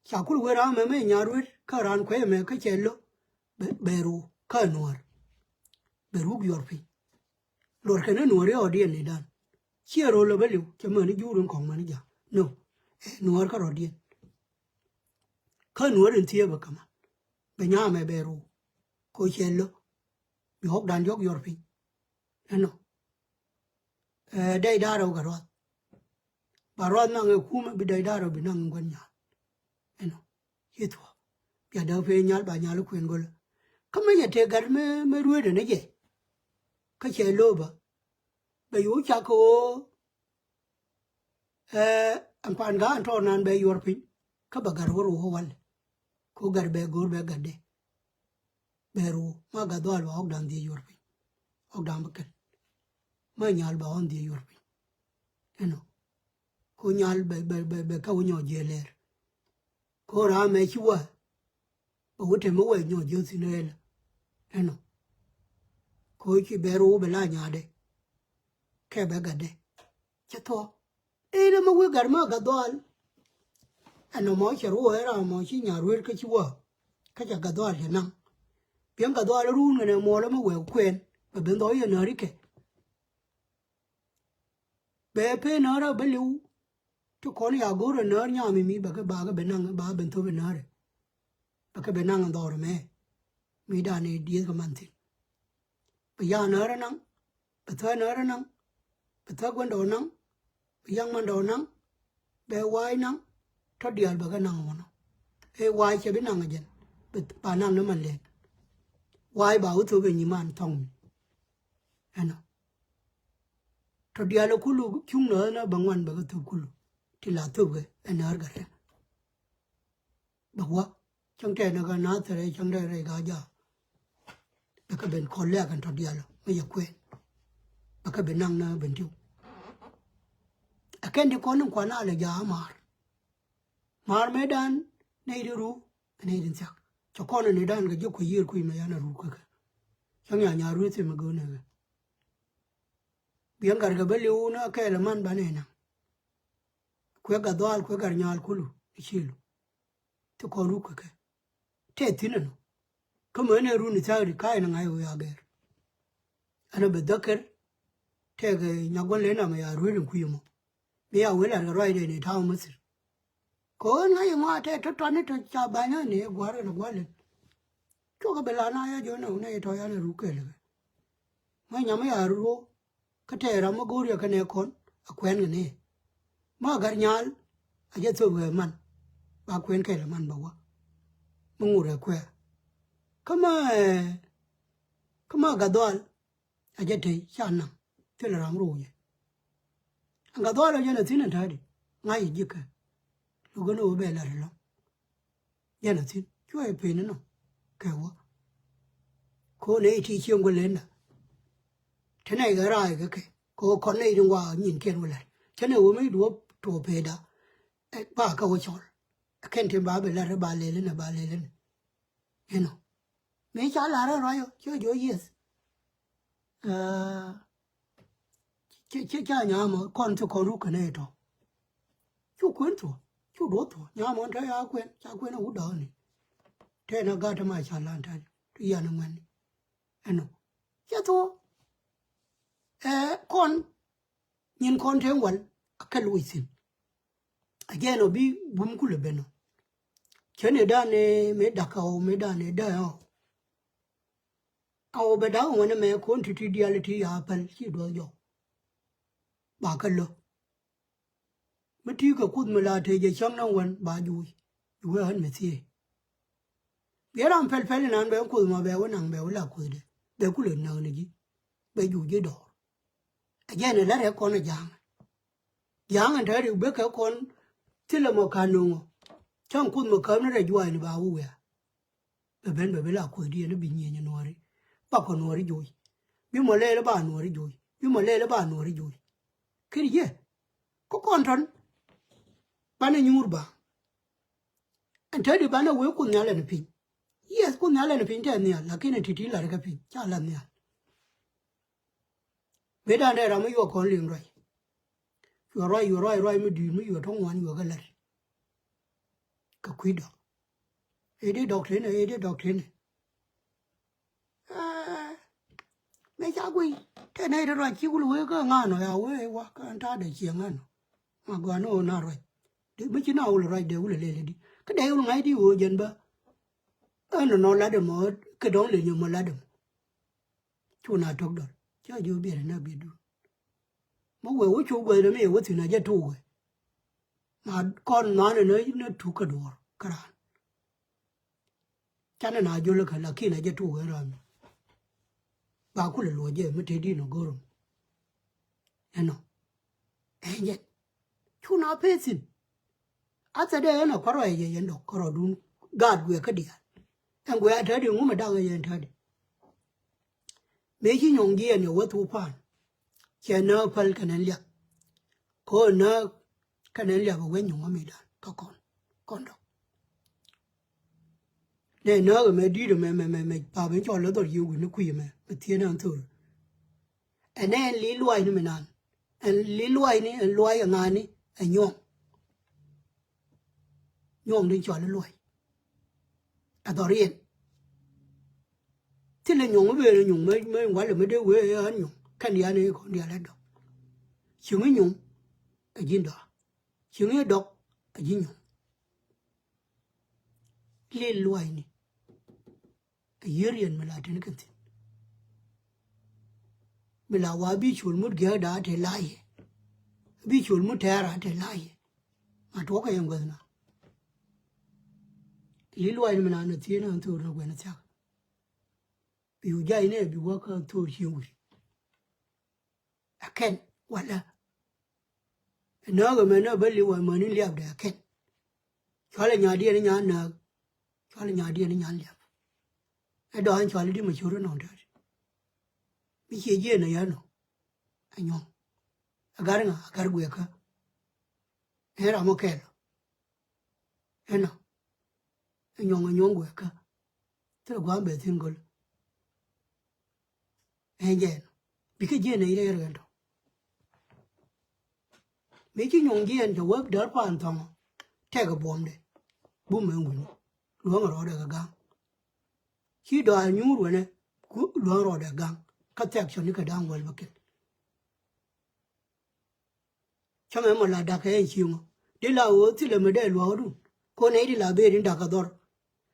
chả có người nào mà mấy nhà rồi cái ran khỏe mà cái chén lỗ beru cái nuột beru giọt lor cái nó nuột ở điên này đan chia rồi là bao nhiêu cho mà nó du đường còn mà nó giả no nuột cái rồi điên cái nuột đến thiê bạc mà bây nhà mà beru coi chén lỗ bị học đàn giọt giọt phi no đây đã đâu cả rồi bà rồi năng người khu mà bị đây đã đâu bị năng quan nhà no hết thôi bây giờ về nhà bà nhà lúc khuyên gọi cái mấy nhà thế gần mới đuôi được đấy chứ cái chén lỗ bà bây giờ chắc cô anh quan gà anh tròn anh bây giờ pin cái bà gar goro hoa cô gar bé gor bé gade beru mà gado alba học đàn đi giờ pin học đàn bạc mà nhà alba on đi giờ pin no cô nhà alba bé cái nhau dễ cô ra mấy chúa bà hút thêm mỗi nhau dễ xin hết no cô chỉ beru bé la nhà đấy cái bé gade chắc thôi nó mà quên gar mà gado al anh nói chả rồi ra mà chỉ nhà rồi cái chúa cái chả gado al năng tiếng gado al run này mà nó mới quên và bên đó giờ nó đi kì bé pe nó ra bé liu cho con nhà gỗ rồi nó nhà mình bà cái bên năng bà bên thôi bên nó rồi bà cái bên năng đó rồi mày đã này đi cái màn thìn bây giờ nó ra năng bà thôi nó ra năng bà thôi quan đồ năng bây giờ man đồ năng bé quay năng thoát đi bà cái năng mà nó quay cho bên năng ở trên bà năng nó mình lên quay bảo thôi bên như man thong nó thoát đi là kulu chung nữa nó bằng quan bà cái thôi kulu thì là thôi cái anh ở cái bà quá trong trẻ nó cái nát rồi trong đây rồi cái giờ bà cái bên con lẽ cái thoát đi là bây giờ quên bà cái bên năng nó bên tiêu cái đi con nó quan là giá mar mấy đàn này đi ru này đi chắc cho con này đàn cái chỗ quỳ ir quỳ mà nó ru cái trong nhà ru thì mà gỡ này biếng cái bên liu nó cái là man bán này nè quay cả doal quay cả nhà kulu ichilu to con ru cái thế thì nó cái mới này ru ni sao đi cái nó ngay rồi ager anh bây giờ cái thế cái nhà quan lên mà ru đừng quỳ mà bây giờ về là cái rồi đây này thao mất có ngay mà thế cho toàn nó cho bà nhá này quá rồi quá lên cho cái bên này cho nó này thôi anh ru cái rồi mà nhà mấy ru cái thế ra mà gori cái này con quen cái này mà gar nhal a je so về man ba quen cái là man bảo mà ngủ rồi quen kama gadol a je thấy chán nằm thế là ram rồi gadol là je là tin anh đi ngay gì cái lúc nó về là rồi je là tin chú ai về nó cái quá cô này thì chiông quên lên là thế này cái ra cái cô con này đừng qua nhìn kia rồi lại thế này mấy đứa trộn về đó ba câu chọn khen thêm ba bên là ba lên you know mấy cháu là rồi chưa vô yes chứ nhà mà con cho con lúc cái này đó chú quên rồi chú đốt rồi nhà mà thấy cha quên nó hút đó này thế nó gạt mà chả làm thế thì giờ nó ngoan you know chứ thôi con nhìn con thế quần cái lối xin again nó bị bùm cú lên nó cho nên đàn này mấy đặc hậu mấy đàn này đây hả Our bedow when a man quantity reality happen, he do yo. Bacalo. Matika could melate, the young no one by you. You were me see. Get on fell and unwell could my bell and unwell luck with it. They couldn't know any. But you get all. Again, a letter con a young. Young and dirty Becker con Tilamocano. Chong could mo come at you in about where. The Ben Bella could be in a binion nori. Papa nori joy. You may lay about nori joy. You may lay about nori joy. Kid ye. Cocontron. Banna Yurba. And tell the banner will could nail and pin. Yes, could nail and pin near, like in a titty like a pin. Chalamia. Better than I'm your calling right. You're right, me do me, you don't want your gallery. Caquido. A doctrine. Make a way. Ten eight right, you will work on away, walk and tie the young. I go no, not right. But you know, right, they will lady. Could they all mighty wood, Jenba? I don't know, ladder mode, could only you moladum. To not talk that. You be enough, you do. But what you were to me, what's in a jet away? My con man and I took a door. Caran. Can and I do look at Lakina jet to her on. Bakula Loja, Matedino Gorum. And no. And yet, you not pacing. After the end of Corroy and Corrodun, God we could. And we are telling woman down and tidy. Making young gear and your what to pan. She no pal canalia. Call no canalia when you want me done. Cocon. Condo. They know me did a man make Papa or little you in the queen, but Tina and Tour. And then Lil Wine Menan, and Lil Wine and Loy and Annie and Yong. Yong didn't join the Loy. Adorian. Till a young way and young man while a middle way on you. Can the annie con the letter? Human a ginder. Human a dog, a ginu. Lil Wine. A Yurian Malatin. Milawa beach will mut get at a lie. Beach will mut tear at a lie. At walk I am going now. Lil Wine man and Tina and Tour when it's out. You gain it, you walk out to you. I can't, walla. Another man, nobody will money left there, I can't. Calling your dear in your nerve. Calling your dear in your lap. I don't try to do my children on that. Be here, Yano. I know. I got a worker. Here I'm okay. I know. A young worker. To go on single. And yet, because Jen ain't a making young Jen to work dirt pan tongue. Take a bomb day. Boom and win. Long road a gun. He died new when a good long road a gun. Cut action, you can down well bucket. Chamamala Daka and Humo. De la wood till a medal load. Conady la bed in Dacador.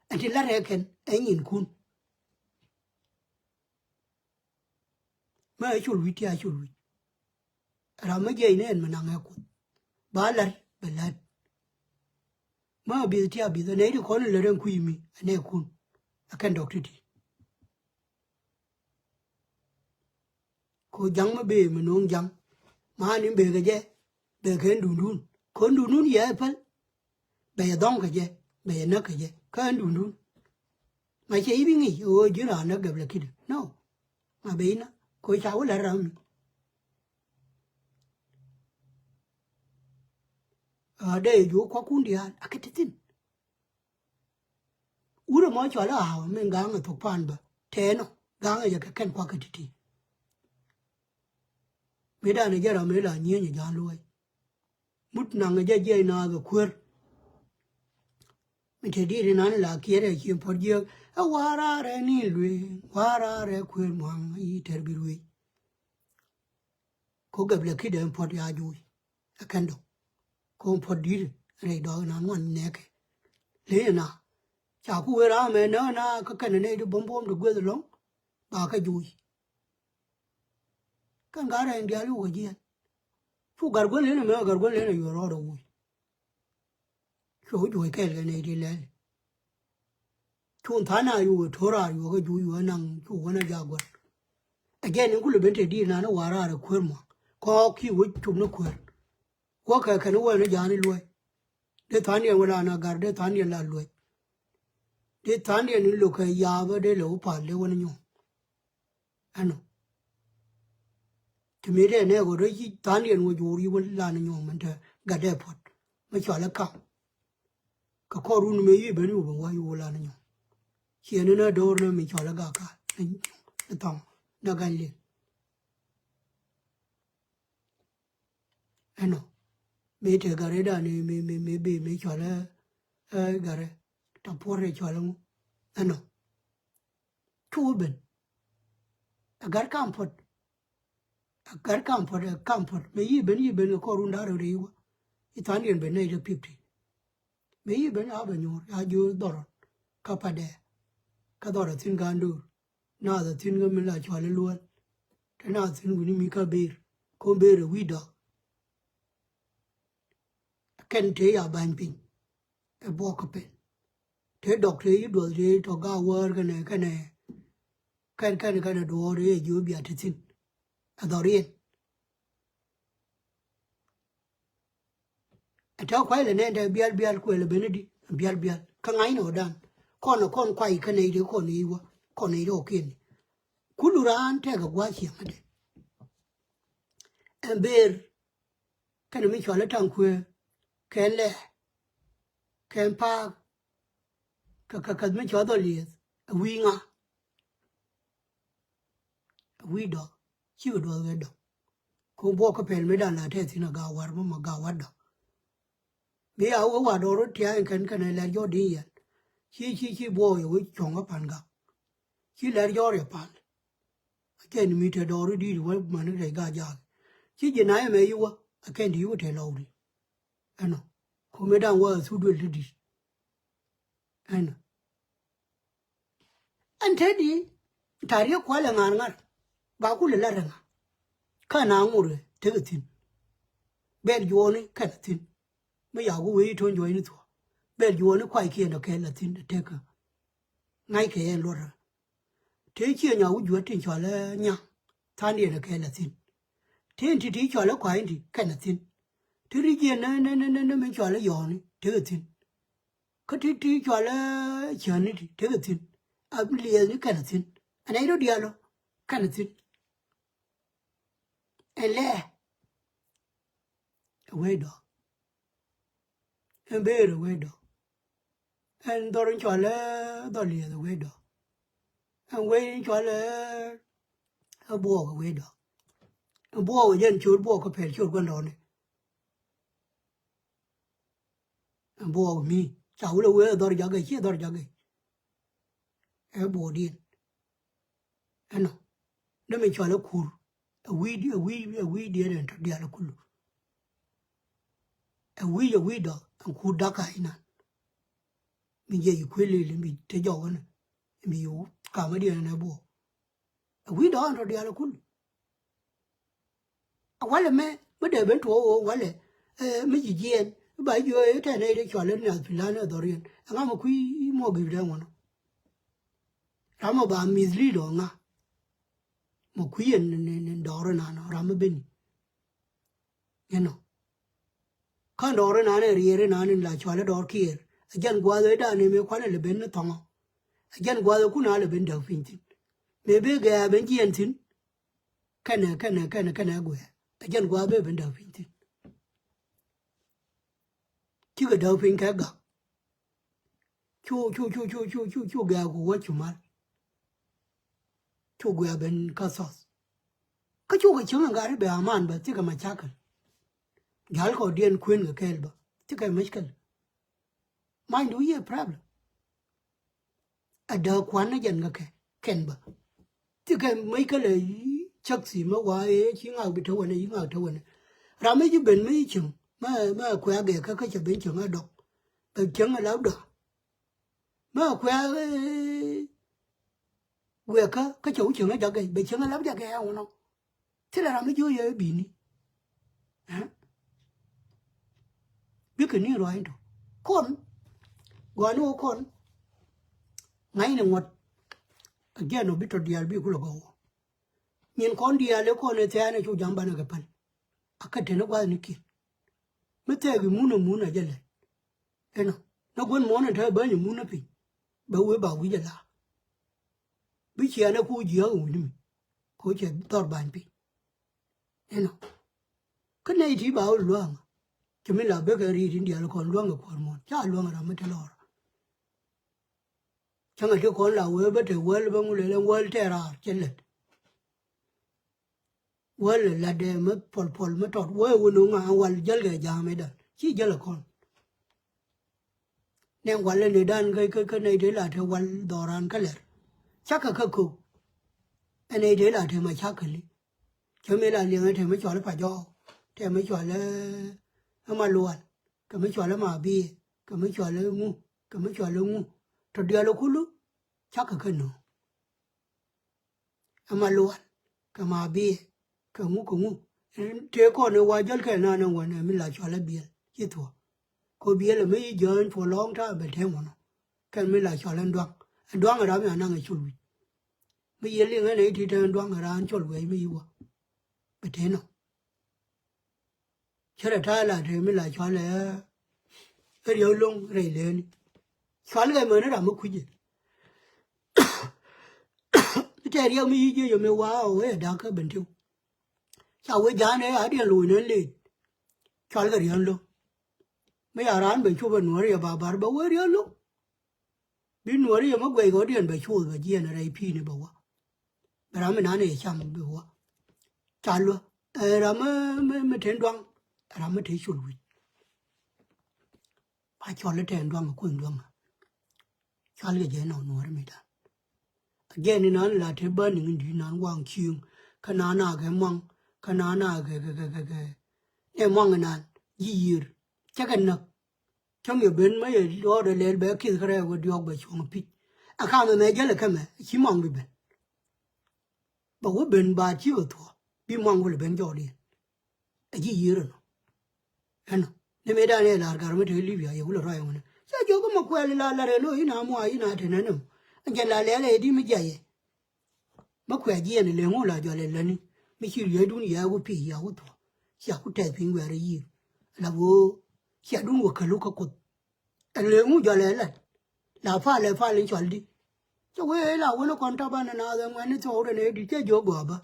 Until I reckon, and in coon. My should we tear should we? Ramagain and Manangaku. Ballad, Ballad. Ma be the tea be the native corner and queemy, and a coon. I can doctor it. Ko young be Manon young. Man in Begaje, they can do noon. Con do noon, ye apple. By a donkey, by a knuckle, can do noon. My shaving is, oh, you are not a kid. No. My baby, go shower around me. Day you quacundia, I get it in. Ura much allow men gang to panba, ten, gang a can pocket it. Medan a jaramela near Jan Loy. Mutnang a jay naga queer. Mitted in Anla Kira, him for you, a wara and ilwe, wara a queer one, eater be. Cogabla kid and pot yaju, a candle. Come for deal, and a dog on one neck. Lena, Chaku around me, no, cocanade bomb to go along. ba ka ju kan gara en dia lu ji fu gar gon le me gar gon le yo ro do wu ju ke le ne di le chun tha na yu tho ra yu ga ju yu nang chu wa na ja gwa again ngulu bente di na wa ra ra khwer mo ko ki wu chu no khwer ko ka no wa na ja ni lo de than ye wala na gar de than ye la lo de than ye ni lo ka ya ba de lo pa le wa ni nyo ano to me de ne go de than ye no ju ri wa la ni nyo man de ga de pot ma chwa la ka ko ru ni me yi be ni wa wa yu la ni nyo chi ne na do ne mi chwa la ga ka ni tong na ga le ano me te ga re da ni me be me chwa la ga re ta po re chwa la ano tu ben agar comfort comfort me yi ben ko ru nda re wa itan yen ben ne de 50 me yi ben a ben yo a ju dor ka pa de ka dor tin ga ndu na da tin ga mi la chwa le lo te na tin gu ni mi ka ber ko ber wi do ken te ya ban pin e bo ko pe te dok te yi do re to ga wor ga ne ka ne kan do re ju bi a tin a do re a ta kwai le ne de bial ko le benedi bial ka ngai no dan kon kwai ka ne de ko ni wa ko ne ro kin kuluran te ga gwa chi ma de en ber kan mi chwa le tan ku ken le ken pa ka mi chwa do li wi nga wi do chi do we do ko bo ko pel me dan la te tin ga war ma ga wa do me a wa do ro ti an kan le yo di ya chi bo yo chong ga pan ga chi le yo re pan ke ni mi te do ro di wa ma ne ga ja chi je na me yu wa ke di yu te lo di ano ko me dan wa su do di ano an te di tari ko la ngar ba ku le la nga ka na ngure te tin bel yo ni ka tin me ya ku we to jo ni to bel yo ni kwai ke no ke la tin te ka ngai ke lo ra te chi nya u jo tin cha la nya ta ni le ke la tin tin ti cha la kwai ti ka na tin ti ri je na me cha la yo ni te tin ka ti cha la cha ni te tin a li ni ka na tin anai ro dia lo ka na tin ele we do en be we do en do rin cha la do li we do en we cha la a bo we do bo yen chu bo ko pe chu ko do ni bo mi cha u le we do ja ga chi do ja ga e bo di ano le me cha la kur we di den to dia la kulu we do an ku da ka ina mi je yu kwele le mi te jo na mi yu ka ma dia na bo we do an to dia la kulu wale me de ben to wale mi ji jen ba ju e te ne de cha le na pila na do rien nga ma ku mo gi de wono ra mo ba mi zli do nga mo ku yen ne do ra na no ra ma ben you know kan do ra na ne ri re na ne la cha le do kier ajan gwa de da ne me kwa ne le ben ne tong ajan gwa de ku na le ben da fin tin me be ga ben jen tin kana gwa ajan gwa be ben da fin tin ti ga da fin ka ga chu ga ku wa chu ma chu gwa ben ka sos ka chu ga chung ga re be aman ba ti ga ma cha ka gal ko dien queen ga kel ba ti ka mishkal mind we a problem ada kwan na jan ga ke ken ba ti ka mai ka le chak si ma wa e chi nga bi to ne nga to ne ra me ji ben me chung ma kwa ga ka cha ben chung a dok ba chung a lao do ma kwa quê cái chỗ trường nó cho cái bị trường nó lắm cho cái ao nó thế là làm nó chưa vậy bị ní biết cái này rồi đâu con gọi nó con ngay này ngọt again nó biết rồi đi biết cái lo nhìn con đi lấy con này thế này chú jamba nó cái pan cái thế nó qua nó kia mới thế cái muốn là gì đấy nó quên muốn là thôi bây giờ muốn nó bị bảo với bảo với giờ là bây giờ nó cứ dễ rồi nè có chuyện tao bàn bị cái này thì bảo luôn cho mình là biết cái gì thì đi là còn luôn cái con muốn chả luôn là mới thấy lo chẳng hạn cái con là với biết rồi với bao nhiêu lần với thế ra chết lết với là để mới phol mới trọt với nó ngang với giờ cái giá mới được chỉ giờ là con nên với lên đàn cái này đấy là theo với đồ ăn cái lết chắc cái cụ anh ấy đấy là theo mà chắc cái cho mình là liền theo mới cho nó phải do theo mới cho nó mà luôn cái mới cho nó mà bia cái mới cho nó ngu cái mới cho nó ngu thật điều là cũ chắc cái nó mà luôn cái mà bia cái ngu thế còn nó qua cái nào nó qua này mình là cho nó bia chứ thua có bia là mấy giờ for long time bên theo nó cái mình là cho nó đoan ở đó mình ăn cái chuột bây giờ liền cái này thì đoan ở đó ăn chuột vậy mới qua bên thế nào cho nên thay là thì mình là cho là cái điều luôn rồi lên cho cái mới nó làm mất cái gì cái điều mình gì mình wow ấy đã cái bình thường sao cái giá này ở đây lùi nó lên cho cái điều luôn mấy ở đó bị chua bên ngoài bà bảo cái điều luôn bên ngoài mà quay có điện bị chua và gì này phi này bảo bà làm mình ăn này chăm bảo trả luôn làm mới thêm đoan làm mới thấy chua rồi phải cho nó thêm đoan mà quên đoan cho cái gì nào nữa mới đã again nó là thế bên những gì nó quăng chiêng cái nào cái nào em mong cái nào gì chắc cái nào trong nhiều bên mấy đó để lên bé kia cái này vừa đi học bài chung pít à không mà mấy cái là cái mà chỉ mong bên bảo với bên bà chỉ ở thua bị mong với bên cho đi gì rồi anh nên mấy đứa này là cái mà thấy livia yêu là rồi anh sao cho cái mà quay là rồi ina mua ina thế này nè anh chỉ là lẽ đi mới chạy mà quay gì này liền ngô là cho lên lên mấy khi giờ đúng giờ có phi giờ có thua giờ có trái phim về gì là vô giờ đúng có lúc có anh liền ngô cho lên là pha lên cho đi cho quay là quay nó còn tao ban nào rồi mà nó cho rồi này đi chơi vô bờ ba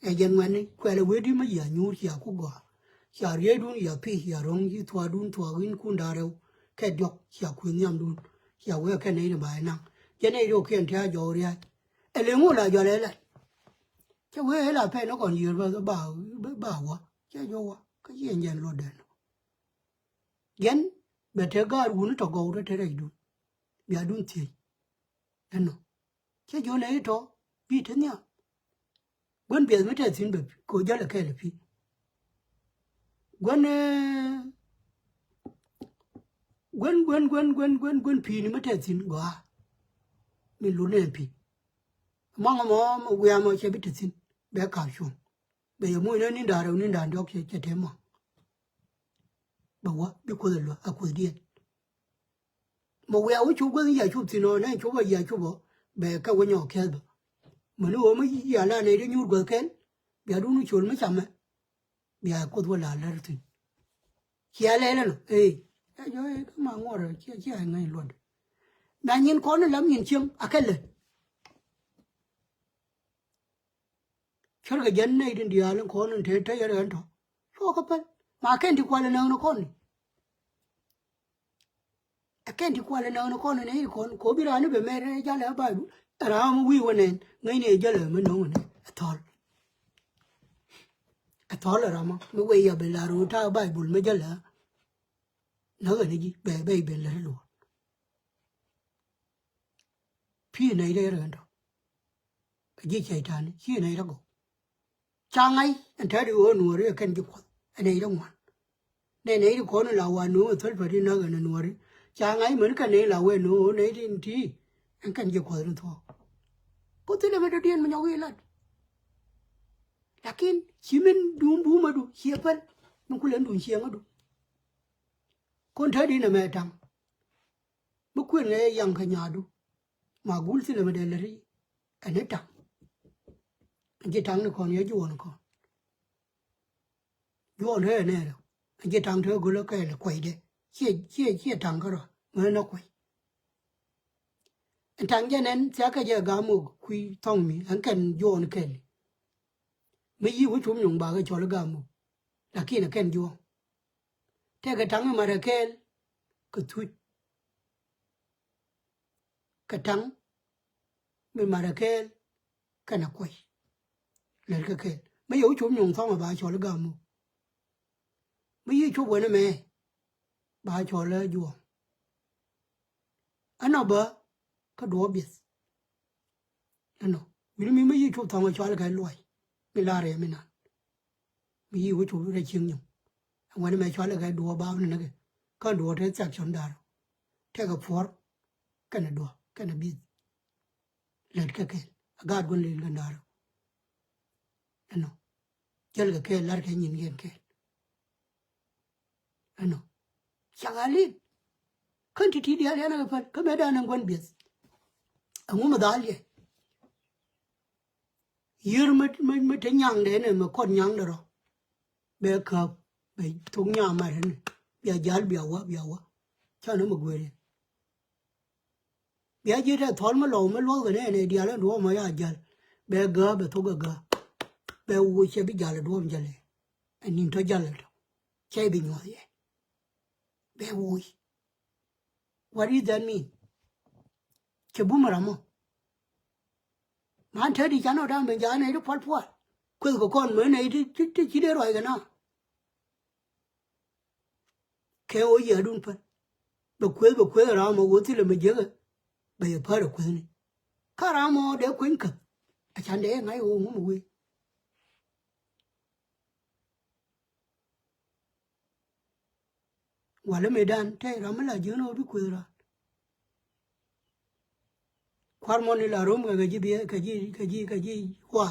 anh dân mà này quay là quay đi mà giờ nhu giờ có bờ giờ giờ đúng giờ phi giờ rong gì thua win kun đã đâu cái dọc giờ quên nhầm đúng giờ quay cái này là bài năng cái này đâu khiển theo giờ rồi anh liền ngô là cho lên chứ quay là phải nó còn nhiều và bảo quá chứ vô cái gì anh dân lo đền gen bề thế gar uống cho gấu đó thế này đúng giờ đúng thì anh nó chứ chỗ này đó bị thế nhá quên biệt mới thấy xin bề cô giáo là cái là phi quên phi này mới thấy xin quá mình luôn này phi mong mà quê mà chơi biết xin bé cả xuống bây giờ mỗi nơi nín đà đó chơi thế mà bảo quá biết cô rồi à cô điên mà quê ở chỗ cái gì chụp thì nó này chỗ cái gì chụp bỏ bé cái quê nhỏ kia mà nó mới giờ là này nó nhut cái kén bé đúng nó chôn mới chăm bé cô tôi là rồi kia lên nó cái mà ngồi rồi chia ngay luôn mà nhìn con nó lắm nhìn chiêm à cái lên cho cái dân này đến địa lên con nó thấy rồi anh thôi cho cái bên mà cái thì qua lên nó con cái thì qua lên nó con này con có biết là nó bị mẹ ra là bài ra mà quý quan này ngay này giờ là mình nói này thol là mà mới quay giờ bên là rồi ta bài buồn mới giờ là nó cái gì bé bên là luôn phía này đây rồi đó cái gì chạy ra này phía này đó cô chăng ấy anh thấy được ở nuôi rồi cái gì quật anh ấy đâu mà này thì con là hoa nuôi thôi phải đi nó cái nuôi chăng ấy mình cái này là quê nuôi này thì anh cái gì quật nó thôi potele medodian menyawilat lakin chimen dumbu madu siapal mkulen dun siangadu kon thadi na metang mukwen le yang kanyadu magul sile medeleri aneta anje tang ne kon ye juon kon juon he ne anje tang the gulo ke le kwai de che tang ka ro me no kwai tang je nen sia ka je ga mu kui tong mi an kan juon ke me yi wu chum nyong ba ga cho le ga mu lakini ken juon te ka tang ma re kel ka tu ka tang me ma re kel kana kwai le ka kel me yu chum nyong thong ba cho le ga mu me yi chu wo ne me ba cho le juon ano ba ka do bis ano mi me yi chu thong cho le ga loi me la re me na me yi wu chu re ching nyongวันนี้แม่ชวนเลยก็ดูบ้านี่นะก็ดูเธอจากชนดาวเธอก็ฟอร์กันดูกันบีเล็ดก็เกลอากาศกุนลินกันดาวอันนู้เจลก็เกลลาร์แค่ยินเงินเกลอันนู้ช่างอะไรคนที่ที่เดียวนะก็ฟังก็ไม่ได้นั่งกุนบีอันนู้นมาดาลียืมไม่ถึงยังเด่นมาคนยังเด้อเบลครับไปทุ่งหญ้ามาเห็นเบียจัลเบียวะฉันนึกว่าเบียจีได้ทอนมาหลอกมาล้วงกันเนี่ยเดียวแล้วดูมายาจัลเบียกะเบียทุกกะเบียวูเชบิจัลดูมจัลเลยอันนี้ทุกจัลเลยใช่บิญญาณเบียวู what does that mean เชื่อบุมรามมันเธอที่ฉันเอาทำเป็นยาในรูปพัดคุยกับคนเหมือนในที่คิดได้รอยกันนะแค่โอ้ยดุนพันบอกคุยเรามาวุ้ที่เราไม่เยอะไปพาเราคุยนี่ข้าเรามาเดี๋ยวคุยกันอาจารย์เดี๋ยวไงโอ้มึงคุยว่าแล้วไม่ได้แต่เราไม่ละเยอะนะพี่คุยเราความมันนี่ละร่วมกันกับจีเบียกับจีว่า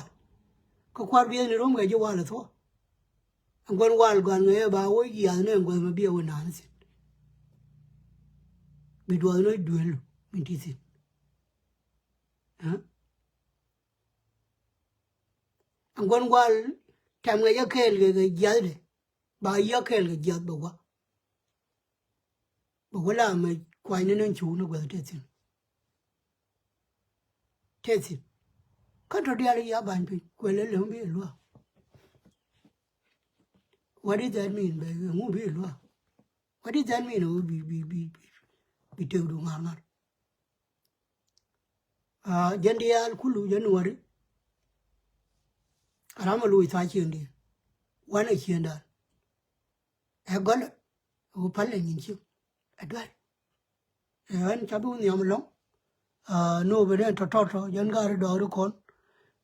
ก็ความเบียนี่ร่วมกันจีว่าละทั่วอันก่อนว่าก่อนเงี้ยบ่าวยี่อันเนี่ยก่อนมาเบียวันนั้นสิมีดูอะไรดูเลยมีที่สิฮะอันก่อนว่าทำไงจะเข้าเลยยัดเลยบ่ายยัดเข้าเลยยัดบอกว่าละไม่ควายนั่นชูนึกว่าเท่สิก็ตัวเดียวเลยยาบานไปกวยเลยเหลืองไปหรือว่า what does that mean ไปงูไปหรือว่า what does that mean โอ้บีเตอร์ดูงานนั้นยันเดียร์คุลูยันวารีอารามาลุยท้ายเชียงเดียวันไอเชียงดาก็เลยโอ้พันเลยยินชิวด้วยอันจับบุญยามลงโน่ไปเนี่ยทอยันการดอรุคน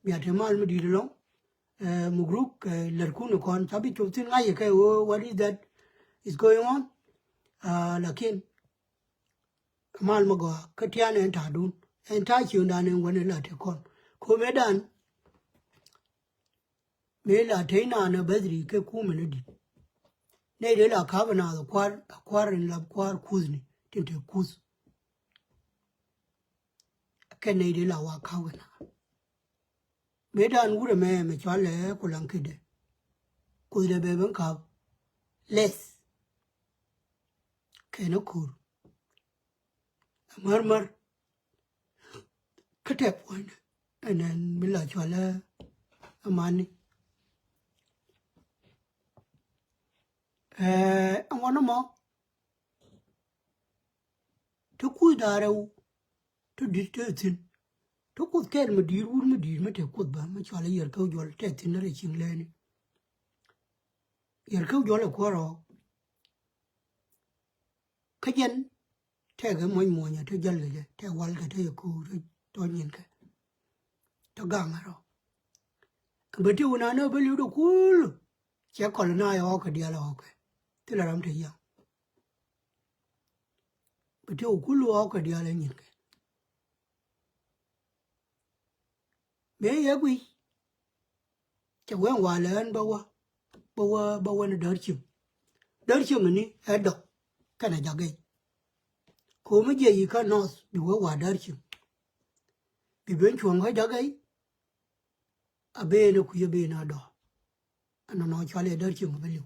เบียดมาไม่ดีลงมุกรุกเลิกคุณคนจับไปจุดที่ง่ายแค่ what is that is going on ลักนมาลมากว่าก็ที่อันนั้นถ่ายดูอันท้ายเชียงดานี่วันนี้ละเท่าคนคุยไม่ได้เมื่อละเท่านั้นเบสรีก็คู่มันดีเนี่ยเดี๋ยวละข้าวนาตัวควารินลับควาคูสนี่ที่เท่าคูสแค่เนี่ยเดี๋ยวละว่าข้าวนาเมื่อด้านกูเรแม่ไม่ชวนเลยกูลังคิดเลยกูเดบิบังคับ less แค่นักคูรมารก็แทบวันอันนั้นไม่ละชวนเลยอามันนี่อันวันนั้นมั้งทุกคนด่าเราทุกดิจิทัลทุกคนแค่มาดีรู้ไม่ดีไม่เท่าคนบ้าไม่ชวนเลยอยากเข้าจอลแต่ที่นั่นเลยชิงเลยนี่อยากเข้าจอลกว่าเราขยันแท้ก็ไม่มัวเนี่ยแท้ยันเลยแท้วันก็แท้กูตอนเย็นก็ตะกังเราเบที่วันนั้นไปรู้ดูกูเจ้าคนน่าเอาก็เดียวเราก็ที่เราทำที่ยังเบที่กูรู้เอาก็เดียวเลยเนี่ย bé ya quy cho quen hòa lên bao qua nó đỡ chừng này ở độc cái này giờ cái cô mới về gì cả nó bị hòa đỡ chừng bị biến chuồng cái giờ cái à bên nó khuya bên nó đỏ anh nói cho lại đỡ chừng bao nhiêu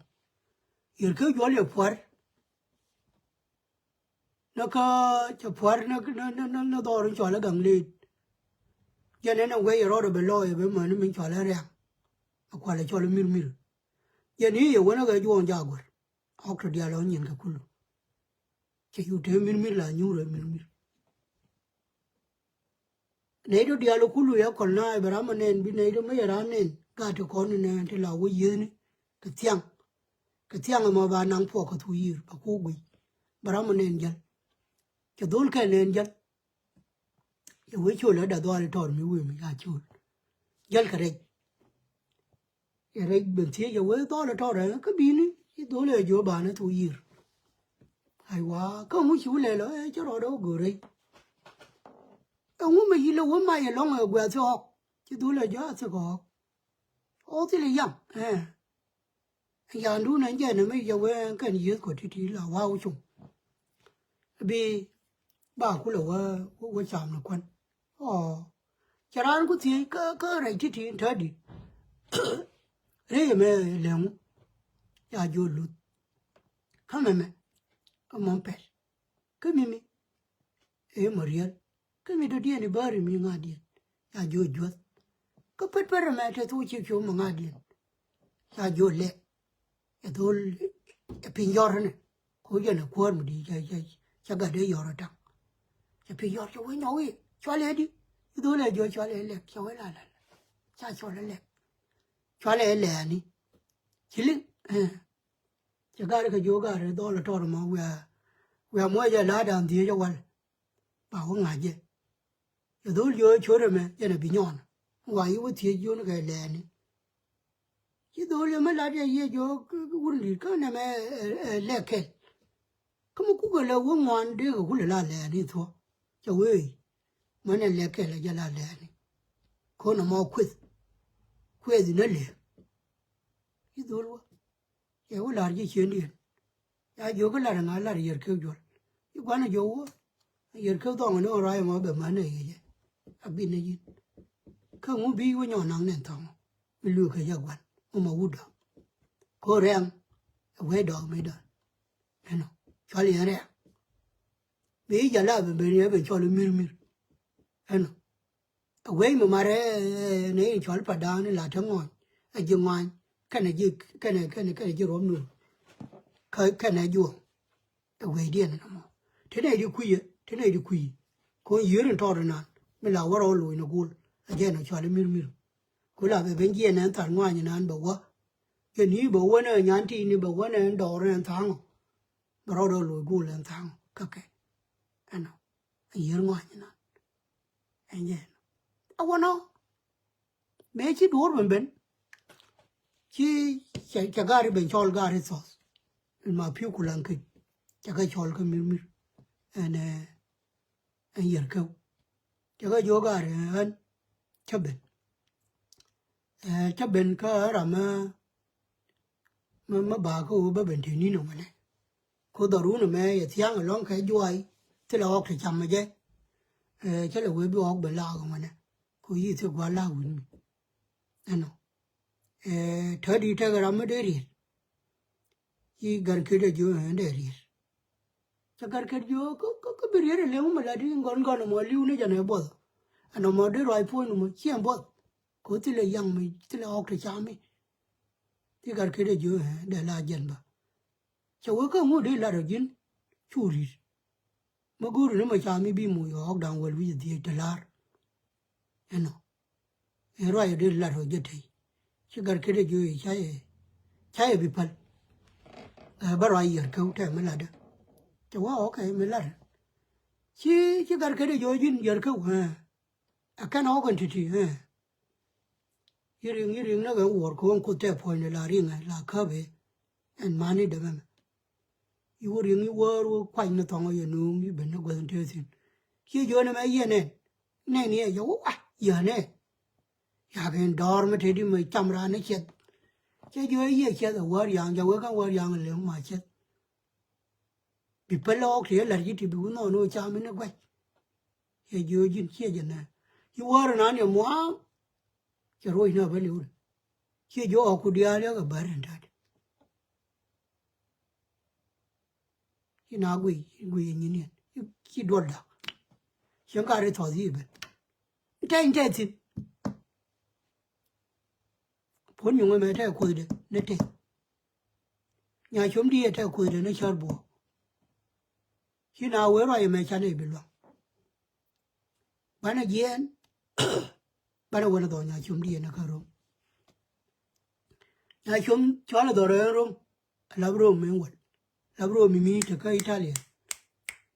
giờ cứ cho lại phật nó có cho phật nó đỏ nó cho lại gần lên cho nên nó quay rồi nó bị lôi bên mà nó mình cho lại ra qua lại cho lại mir giờ này giờ nó cái chuồng jaguar học được dia lo nhìn cái culo chỉ yêu thế mir là nhu rồi mir này đó dia lo culo ya còn lại bà mà nên bên này đó mấy ra nên cả cho con này thì là cái gì này cái thiang mà bà năng phô cái thui bà cố quỳ bà mà nên giờ cho đôi cái nên giờ giờ với chỗ là đã đòi là tròn mình ra chỗ giờ cái này bên phía giờ với đó là tròn rồi cái pin ấy cái đó là chỗ bà nó thui hay quá có một số lệ đó cho nó đâu gửi đây ông mà gì là ông mai long ở quê cho chứ tôi là gió sẽ có ô thì là yam giờ lúc này giờ nó mới giờ quê cái gì của thì là wow chung vì bà cũng là qua chạm là quan chả ra cũng thì cái này thì thôi đi đấy mà liền ya vô lụt không mà mong pet cái mimi Mariel cái mi đó đi này bari mi ngã đi ya vô cái pet mà thế thôi chịu mà ngã đi ya vô lệ ya thôi pin gió này có giờ nó quên mà đi cha cái đấy gió rồi đằng ya pin gió cho với nhau ấy cho lệ đi cái đó là vô cho lệ lệ cho với là cha cho lệ cho lệ này chỉ linh cha cái vô cái đó là trò mà we mua giờ lá đàn thì cho quên bảo ngài gì giờ đó vô chỗ rồi mà giờ là bị nhon ngoài yếu thì vô nó cái lẻ này chứ đó là mấy lá gì vô cái đi cái này mà lẻ kẹt không có cái là uống ngon đi cái là lẻ này thôi cho ơi mà này lẻ kẹt là giờ là lẻ này có nó mau quên thì nó lẻ chứ đó luôn giờ có là gì chuyện đi ya vô cái là ngài là giờ kêu vô cái quán nó vô giờ kêu tao nó ra mà bị mà này vậy à bên này không muốn bị với nhỏ nặng nên thằng mình lừa cái giờ quán mà uống được có rèn quay đỏ mấy đợt nó cho liền rèn bây giờ là bên cho lên mir nó quay mà ra này cho phải đá này là thằng ngon ở dưới ngoài cái này gì rôm nữa cái này vô quay đi này nó thế này đi quy có nhiều人套着呢没老我老路那过而且呢穿的mir过来被边界呢谈话呢难不我cái ní bảo quân này nhắn tin ní bảo quân này đỏ này thang bảo đâu lùi gu lên thang các cái anh nào anh nhớ ngoài như nào anh nhớ ông nó mấy chiếc đũa bên chi chạy gari bên chol gari sauce mà phiêu của lăng kinh chạy cái chol cái mir anh nhớ câu chạy cái yoga rồi anh chấp bên cái làm mà bà cô bà bên thiên nhiên mà này cô đào rú nữa mẹ thiang ở long cái juai thế là học thì chăm mà chứ chắc là quê bị học bên lao không mà này cô ý thức qua lao mình anh nó thở đi theo cái làm để đi chỉ gần kia để vô để đi chắc gần kia vô có bị riết rồi mà là đi ngon mà lưu nữa cho này bỏ anh mà để rồi phôi mà chiang bỏ cô thì là yang mình thì là học thì chăm mình thì gần kia để vô để là dân ba cháu có mua để là rồi dân churi mà guru nó mà chăm mình bị mùi học đang quên với gì để là anh nó rồi để là rồi dân thì chứ gần kia để vô chạy bị phật bà rồi giờ câu thế mới là được cháu ok mới là chứ gần kia để vô dân giờ câu cái nó còn thì Yering na ga work on ko te point la ringa la kabe and mani de mem yuring yu waru kwai na tongo ye nu mi ben na gwen te sin ki yo na ma ye ne ni yo wa ye ne ya ben dor ma te di ma cham ra ne chet che jo ye chet wa yang ja wa kan wa yang le ma chet bị phải lo thì là gì thì bị nó cha mình nó quay giờ giờ chuyện chia giờ này giờ qua rồi nè mua cái rồi nó phải lưu chia giờ ở khu địa là cái bờ rừng đó cái nào quỳ quỳ như này cái đuôi đó chẳng có ai thò gì vậy cái cái gì phun nhung mà thấy quỳ đấy nè thế nhà chúng đi thấy quỳ đấy nó chơi bùa khi nào quên rồi mà cha này bị loạn bạn là gì anh bạn là quên rồi nhà chúng đi nó có rồi nhà chúng cho là rồi rồi là rồi mình quên là rồi mình thì cái Italia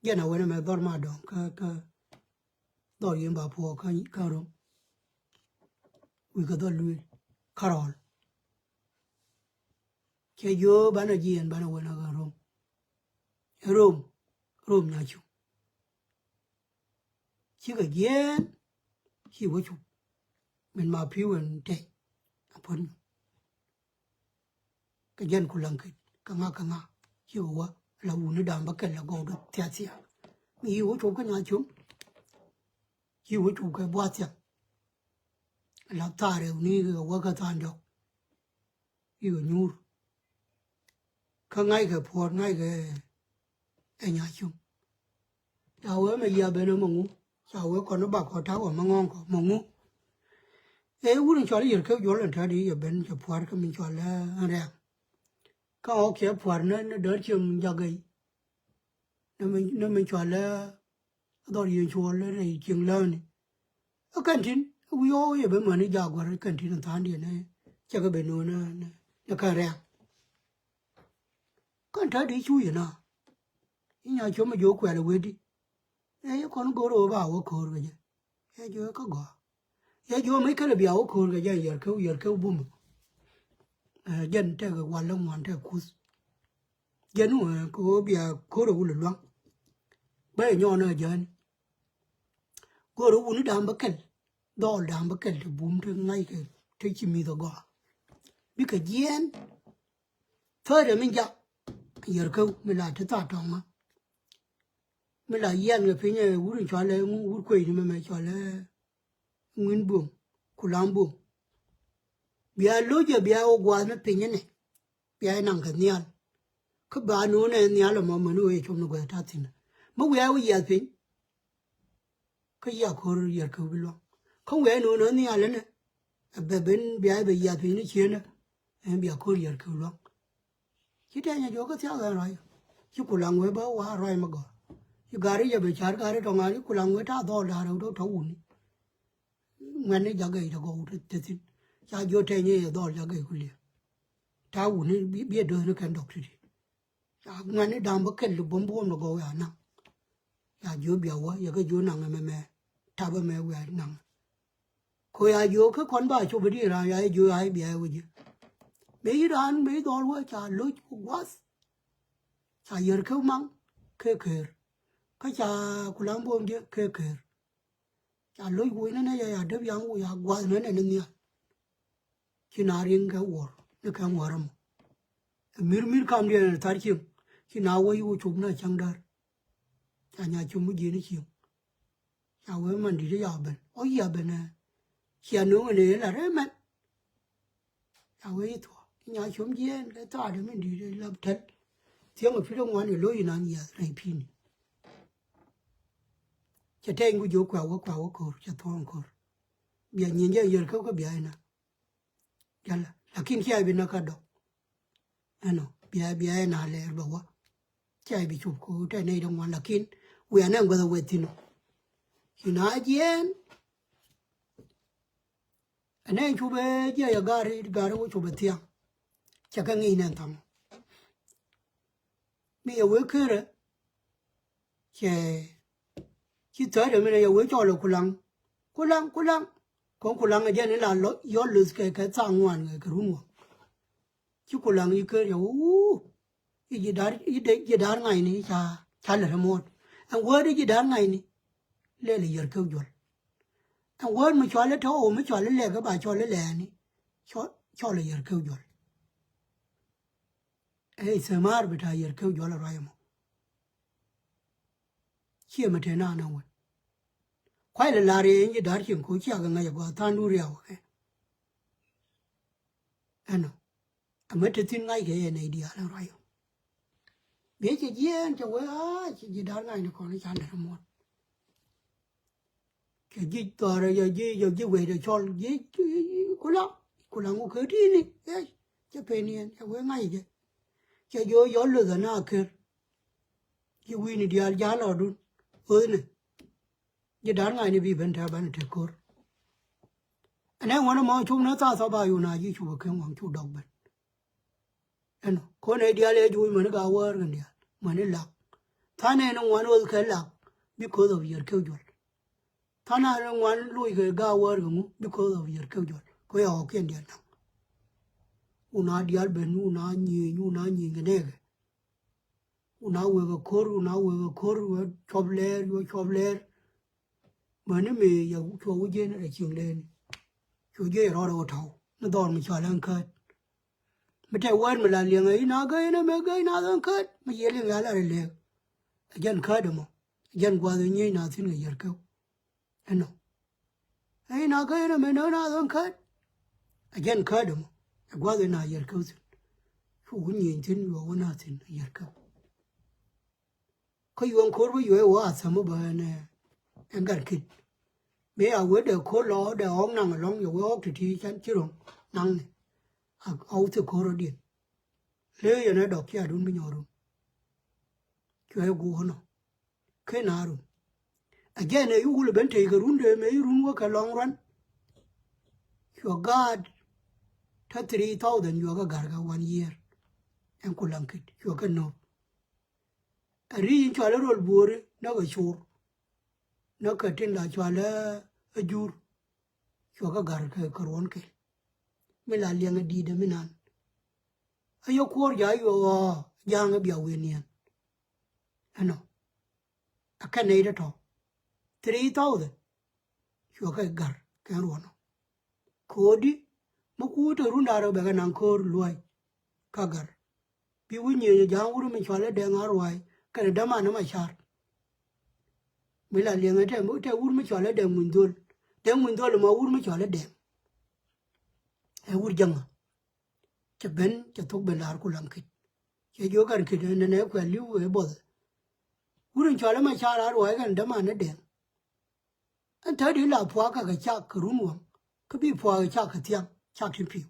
giờ nào quên mà đòi mà đòn cái đòi yên bảo phụ cái rồi vì cái đó lui Carol cái giờ bạn là gì anh bạn là quên cái rồi Rome nhà chú, chỉ có giết, chỉ có chú, mình mà phiêu anh thế, phun, cái dân của lăng cái ngã, chỉ có quá, là u nó đam bắt cái là gầu được thiệt gì, mình yêu chú cái nhà chú, yêu chú cái bát gì, là ta rồi ni cái quá cái tan đâu, yêu nhur, cái ngay cái phun ngay cái nhà chú. Cháu ấy mà giờ bên nó mông, cháu ấy còn nó bảo có tháo ở ngon có mông. Ấy u nó cho nó giờ kéo vô lần thứ đi giờ bên cho phật cái mình cho là rèn. Cái họ kéo phật nó đỡ chừng giờ cái, nó mình cho là đó giờ cho là này chừng lớn này. Ở cần tin, u yo giờ bên mà nó giờ qua cần tin nó thán đi này, chắc cái bên nó cái rèn. Cần thứ đi chui vậy nào, nhà chỗ mà vô quẹt là quên đi. Ấy con go rồi vào khổ rồi chứ, ấy chưa có gõ, ấy chưa mấy cái là biểu khổ rồi chứ giờ câu bùm, dân theo cái quan long hoàn theo cút, dân mà có biểu khổ rồi uổng loang, bây giờ nó dân, go rồi uổng đam bắc kel, đo đam bắc kel thì bùm thì ngay cái chim mi đó gõ, biết cái dân, thôi rồi mình chọn, giờ câu mình làm thứ ta trong mà. Mình là yên người phía nhà uống cho là uống quỳ nhưng mà cho là nguyên buông, kulang buông. Bia lối giờ bia ô qua nó phía nhà này, bia năng cái nhà, cái bà nó này nhà là mà mình nuôi trong nó quay thắt tin, mà bia ô giờ phía, cái giờ khổ giờ khổ bị loạn, không bia nó nhà lên này, bên bia bây giờ phía nó chia nữa, em bia khổ giờ khổ loạn, chỉ để nhà cho cái theo rồi, chứ kulang với bao hoa rồi mà gọi. Gari ya bichar gari tongani kulang weta do la ro to uni ngane jagai da go tetin ya jo te ni do jagai kuli ta uni bi do no kan doctor ya ngane dam ba ken lu bom bom no go ya na ya jo bia wa ya ga jo na me ta ba me wa na ko ya jo ka kon ba chu bi ra ya jo ai bia wa ji me ran me do wa cha lo was cha yer ka mang ke cái cha kulang bom dia ke cha lôi vui nó ya đớp yang ya qua nó này nè khi nào riêng cái war nó cái war mà mir cam dia tar chim khi nào vui u chụp nó chẳng đar cha nhà chụp cái gì nó chịu cha với mình đi ra bên ôi giờ bên này cha nó này là đấy mà cha với thua nhà chụp gì cái ta để mình đi làm thật tiếng ở phía đông ngoài này lôi nó nhiều này pin cho thêm cái chỗ quào cổ cho thoáng cổ bây giờ nhìn ra giờ không có bị ai nào cho là khi ai bên nó cả đâu anh nó bị ai nào lại bảoว่าchạy bị chụp cổ cái này đông ngoài là khi we anh em có thể vậy thì nó khi nào anh em chụp về giờ gari của chụp về thiang chắc cái gì nên thằng bây giờ với cái rồi chỉ tới được mình yêu cho là kulang, còn kulang ở đây là lo yo lose cái trang ngoan cái rung chứ kulang như cái yêu, cái đar ngày này cha là một, anh quên cái đar ngày này, lấy là giờ kêu rồi, and word me chole to me chole lega ba chole lani chole yer ko jol e samar bita yer ko jol raymo chi me te na na won kwai le la re ni dar chin ko chi ga nga go tan du riao ke ano amete tin ngai ke ne dia la rayo be chi yen che we a chi dar ngai ne ko ni chan de mo cái gì tao rồi giờ về rồi cho gì cô lăng cô khơi đi nè cái bên này cái quê ngay cái vô lừa cái nào kia cái quê này đi ăn giá nào luôn nè cái đàn ngày này bị bệnh thà bệnh thề cor anh em muốn mà chúng nó ta sao bao nhiêu na chỉ chụp cái hoàng chụp độc bệnh anh cô này đi ăn lấy chui mà nó gạo quá cái này mà nó lạc thà này nó muốn ăn cái lạc bị cô đâu giờ kêu chuột thana rang wan lui ke ga war gu because of your kujol ko ya o ken dia na una dial ben una ni ngene ge una we ko chobler mane me ya cho u je na ching len cho je ro thau nó don mi cha lan ka me te wan me la liang ai na ga na me ga na dan ka me ye le ga la le jan ka de mo jan gwa de ni na tin ge yer ko ano ai na ga na me na dan ka jan ka de mo gwa de na yer ko fu ni tin yo na tin yer ko ko yon ko ro yo wa sa mo ba ne en gar kit me a we de ko lo de ong nang long yo wo ti chan chi rong nang ne au te ko ro din le yo na dok ya dun mi nyoru gu no ke na ru again you will ben te ga run de me run wo ka long run your god 30,000 you ga gar ga 1 year en ko lang kit you ga no ri in chala rol bore na ga chur na ka tin la chala ajur you ga gar ka karon ke me la liang di de me nan ayo ko ya yo ya nga bia we nian ano akane de to 3,000 you ga gar ka ro no kodi mo ku to runda ro be ga nan ko luai ka gar bi wunye ja wuru me chala de ngar wai ka da ma na ma char me la liang te mo te wuru me chala de mun dol ma wuru me chala de e wur janga che ben che tok ben lar ku lang kit che jo kan kit ne ne ko liu e bo wuru chala ma char ar wai kan da ma na de an ta di la pwa ka ga cha ka ru mo ka bi pwa ga cha ka tiang cha tin pi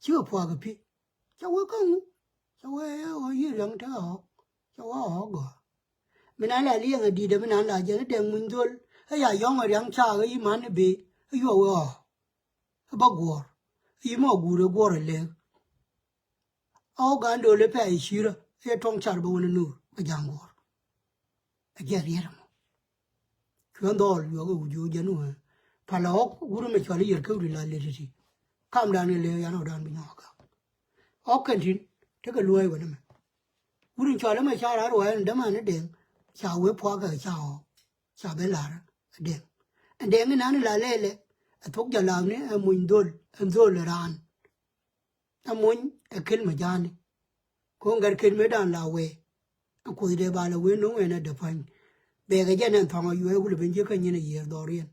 chi ko pwa ga pi cha wo ka ngu cha wo o yi lang ta ho cha wo ho go me na la li nga di de me na la je de mun dol ha ya yong a yang cha ga yi man be yo wo ba go yi mo gu re go re le au ga ndo le pe shi ra e tong char bo ne nu ba jang go a ge ri ra mo kyon dol yo go ju je nu pa la ho gu ru me chwa li yer ko ri la le ri kam da ne le ya no dan bi no ga o kan tin te ga luai wa ne me gu ru chwa le ma cha ra ro ya da ma ne de cha we pwa ga cha ho cha be la ra de en de na ne la le a thok ja la ne a mun dol en dol ran a mun a kel ma jani ko ngar kel me dan la we a ko de ba la we no we na de fan be ga ja nan thong yu e gu le ben je ka ni ne yer do rien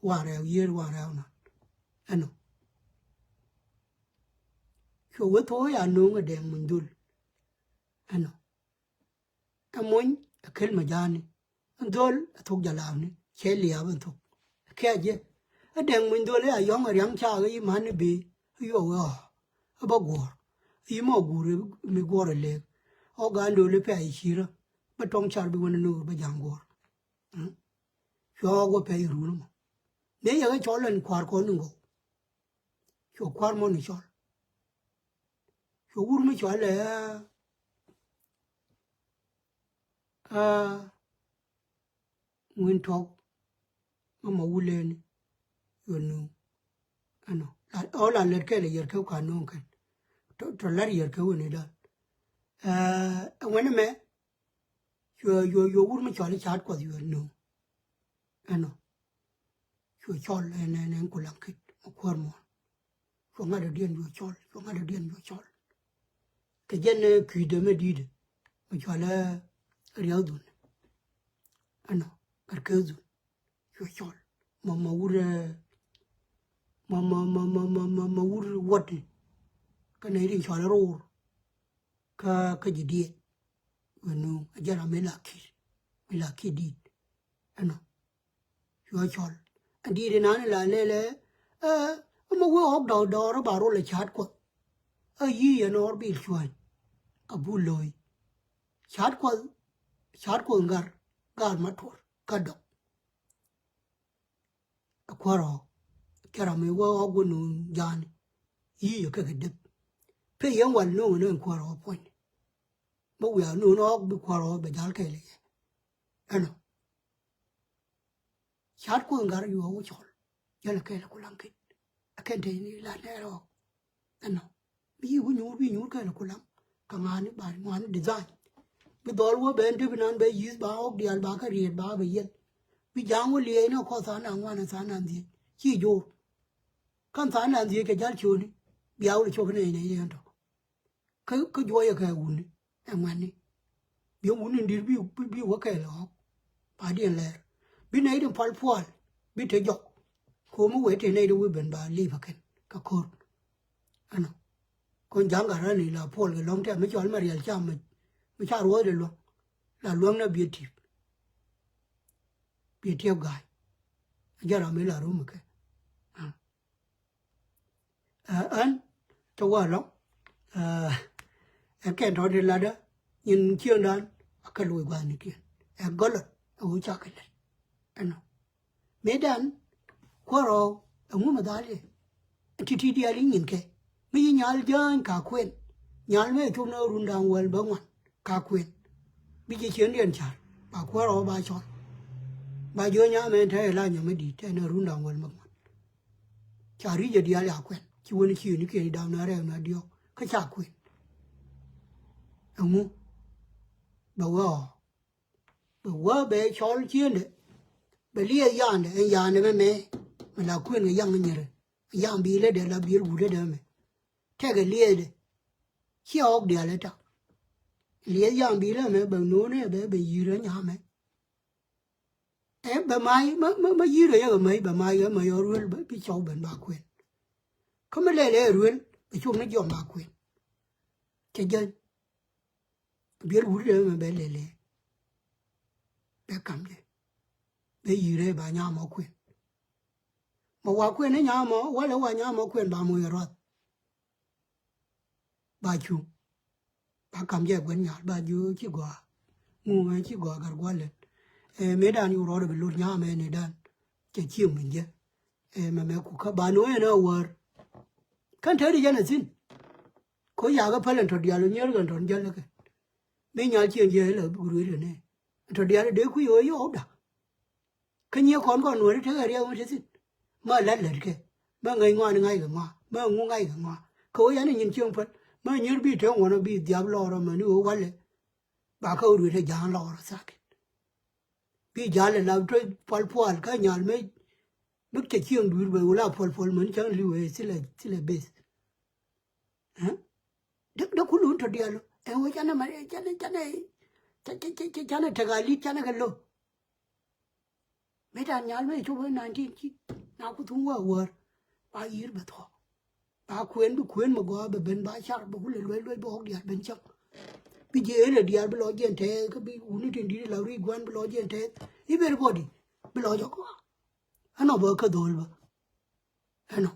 wa ra yer wa ra na ano ko we to ya no ga de mun dol ano a mun a kel ma jani en dol a thok ja la ne che li ya ben thok ke je a de mun dol ya yong a yang cha ga yi man be yo wa ba go yi mo gu re me go re le o ga ndo le pe shi ra ba tong char bi wona no ba jang go yo go pe ru no ne ya ga cho len kwar ko no go yo kwar mo ni cho yo ur me cho le a win talk ma wu le ni yo no ano o la le ke le yer ke ka no ke to la yer ke ni da wena me yo ur me cho le chat ko yo no ano chua chol en kulang kit kwar mo ko ngada dien chua chol ko ngada dien chua chol ke jen ku de me di de mo chola riau dun ano kar kezu chua chol ma ure ma ure wat ka nei rin chola ro ka ji di no ajara me la ki di ano chua chol đi đến nãy là lê mà vừa học đầu đó nó bảo rồi là chát quá gì nó bị chuột bù lôi chát quá gar mà thôi cả độc qua rồi cái nào mình vừa học vừa nung giàn gì cái đứt phải yên quan nó qua rồi point mà vừa nó học bị qua rồi bị dal cái này anh chát quá gar yêu học chọn giờ là cái là kulang kít cái này là thế rồi anh nói ví dụ cái là kulang càng anh ấy bảo ngoan design bây giờ vừa bên trên bên bây giờ bảo đi ăn bảo cái gì bảo bây giờ bây giờ vừa liền nó có sản ăn ngoan sản ăn gì chỉ vô kan sản ăn gì cái giá chiều này béo là cho cái này vậy đó cái vô cái uốn em ngoan này béo uốn đi bị cái là bà đi ăn bên này đừng phal biết thế dọc cô mới quay trên này đâu bên bà li phải cái cột anh con giang cả này là phal cái lông thế mấy chỗ mà riêng cha mình cha ruồi rồi luôn là luôn nó biết thiệp gai giờ là mấy là đúng một cái anh cho qua lắm em khen đó thì là đó nhìn chiên đan cái lùi qua này kia em có lần ông cha cái này anh mấy đàn qua rồi ông mà đá đi thì đi ăn nhìn cái mấy nhà dân cả quên nhà mấy chỗ nó run đàng hoàng bông ngoan cả quên bây giờ chuyến điện trả bà qua rồi bà chọn bà vô nhà mình thấy là nhà mới đi thế nó run đàng hoàng bông ngoan chả đi giờ đi ăn là quên chỉ muốn chịu những cái đào nó rồi nó điêu cái chả quên ông bảoว่าbé chọn chuyến đấy bé lia yàn đấy mà là quên cái yàn này rồi yàn bị lấy để là bị uống đấy mà thế cái lia đấy chỉ học để lấy đó lia yàn bị lấy mà bằng nô này bé gì rồi nhà mà em bà mai mà gì rồi cái mấy bà mai cái mấy rồi bị cháu bệnh bà quên không phải lấy rồi bị chung nó dòm bà quên cái dân biết uống đấy mà bé lấy bé cầm đấy bé gì đấy bà nhà mà quên mà qua quên đấy nhà mà qua là qua nhà mà quên bà mua rồi bà chú bà cầm dây quên nhà bà chú chỉ qua ngu ngay chỉ qua gar qua lên mấy đàn yêu rồi bị lột nhà mấy này đàn cái chiều mình chứ mà mẹ của các bà nói nó war kan thấy đi cho nên xin có nhà cái phải là thôi dia luôn nhớ gần thôi giờ là cái mấy nhà chuyện gì là bự rồi này thôi dia là để quý ơi yếu đó cái nhiều con nuôi thế cái điều mà thế mà lật cái mà ngày ngoài mà ngu ngày cái ngoài có nhà này nhìn chung phật mà nhớ bị thế nó bị diablo rồi mà nó qua lại bà câu rồi thì giang lo rồi sao bị giang là làm cho phal cái nhà mấy mức cái chuyện đuổi về là phal mình chẳng lưu sẽ là base hả đó cũng luôn thôi dia luôn em ơi cha này thằng Ali cha này cái lo mấy đàn nhà mấy chú với nàng chi nào có thùng qua bà yết bà thọ bà khuyên mà qua bà bên bà chả bà cũng lấy bà học điện bên trong bây giờ là điện bà lo chuyện thế cái bị uống trên đi là đi quan bà lo chuyện thế everybody bà lo cho qua anh nó vợ cái đôi bà anh nó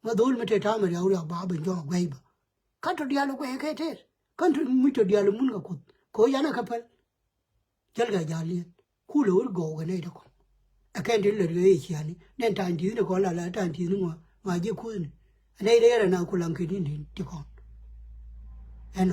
mà đôi mà thế tham mà rồi bà bên trong quay bà cái trò điện là quay cái thế cái trò điện là muốn cái cột có giá nó cái phần chân cái giá liền khu lối gỗ cái này đó cái này là cái gì anh nên thành thứ nó gọi là thành thứ nó mà dưới khuôn này đây là nào cũng làm cái gì thì con anh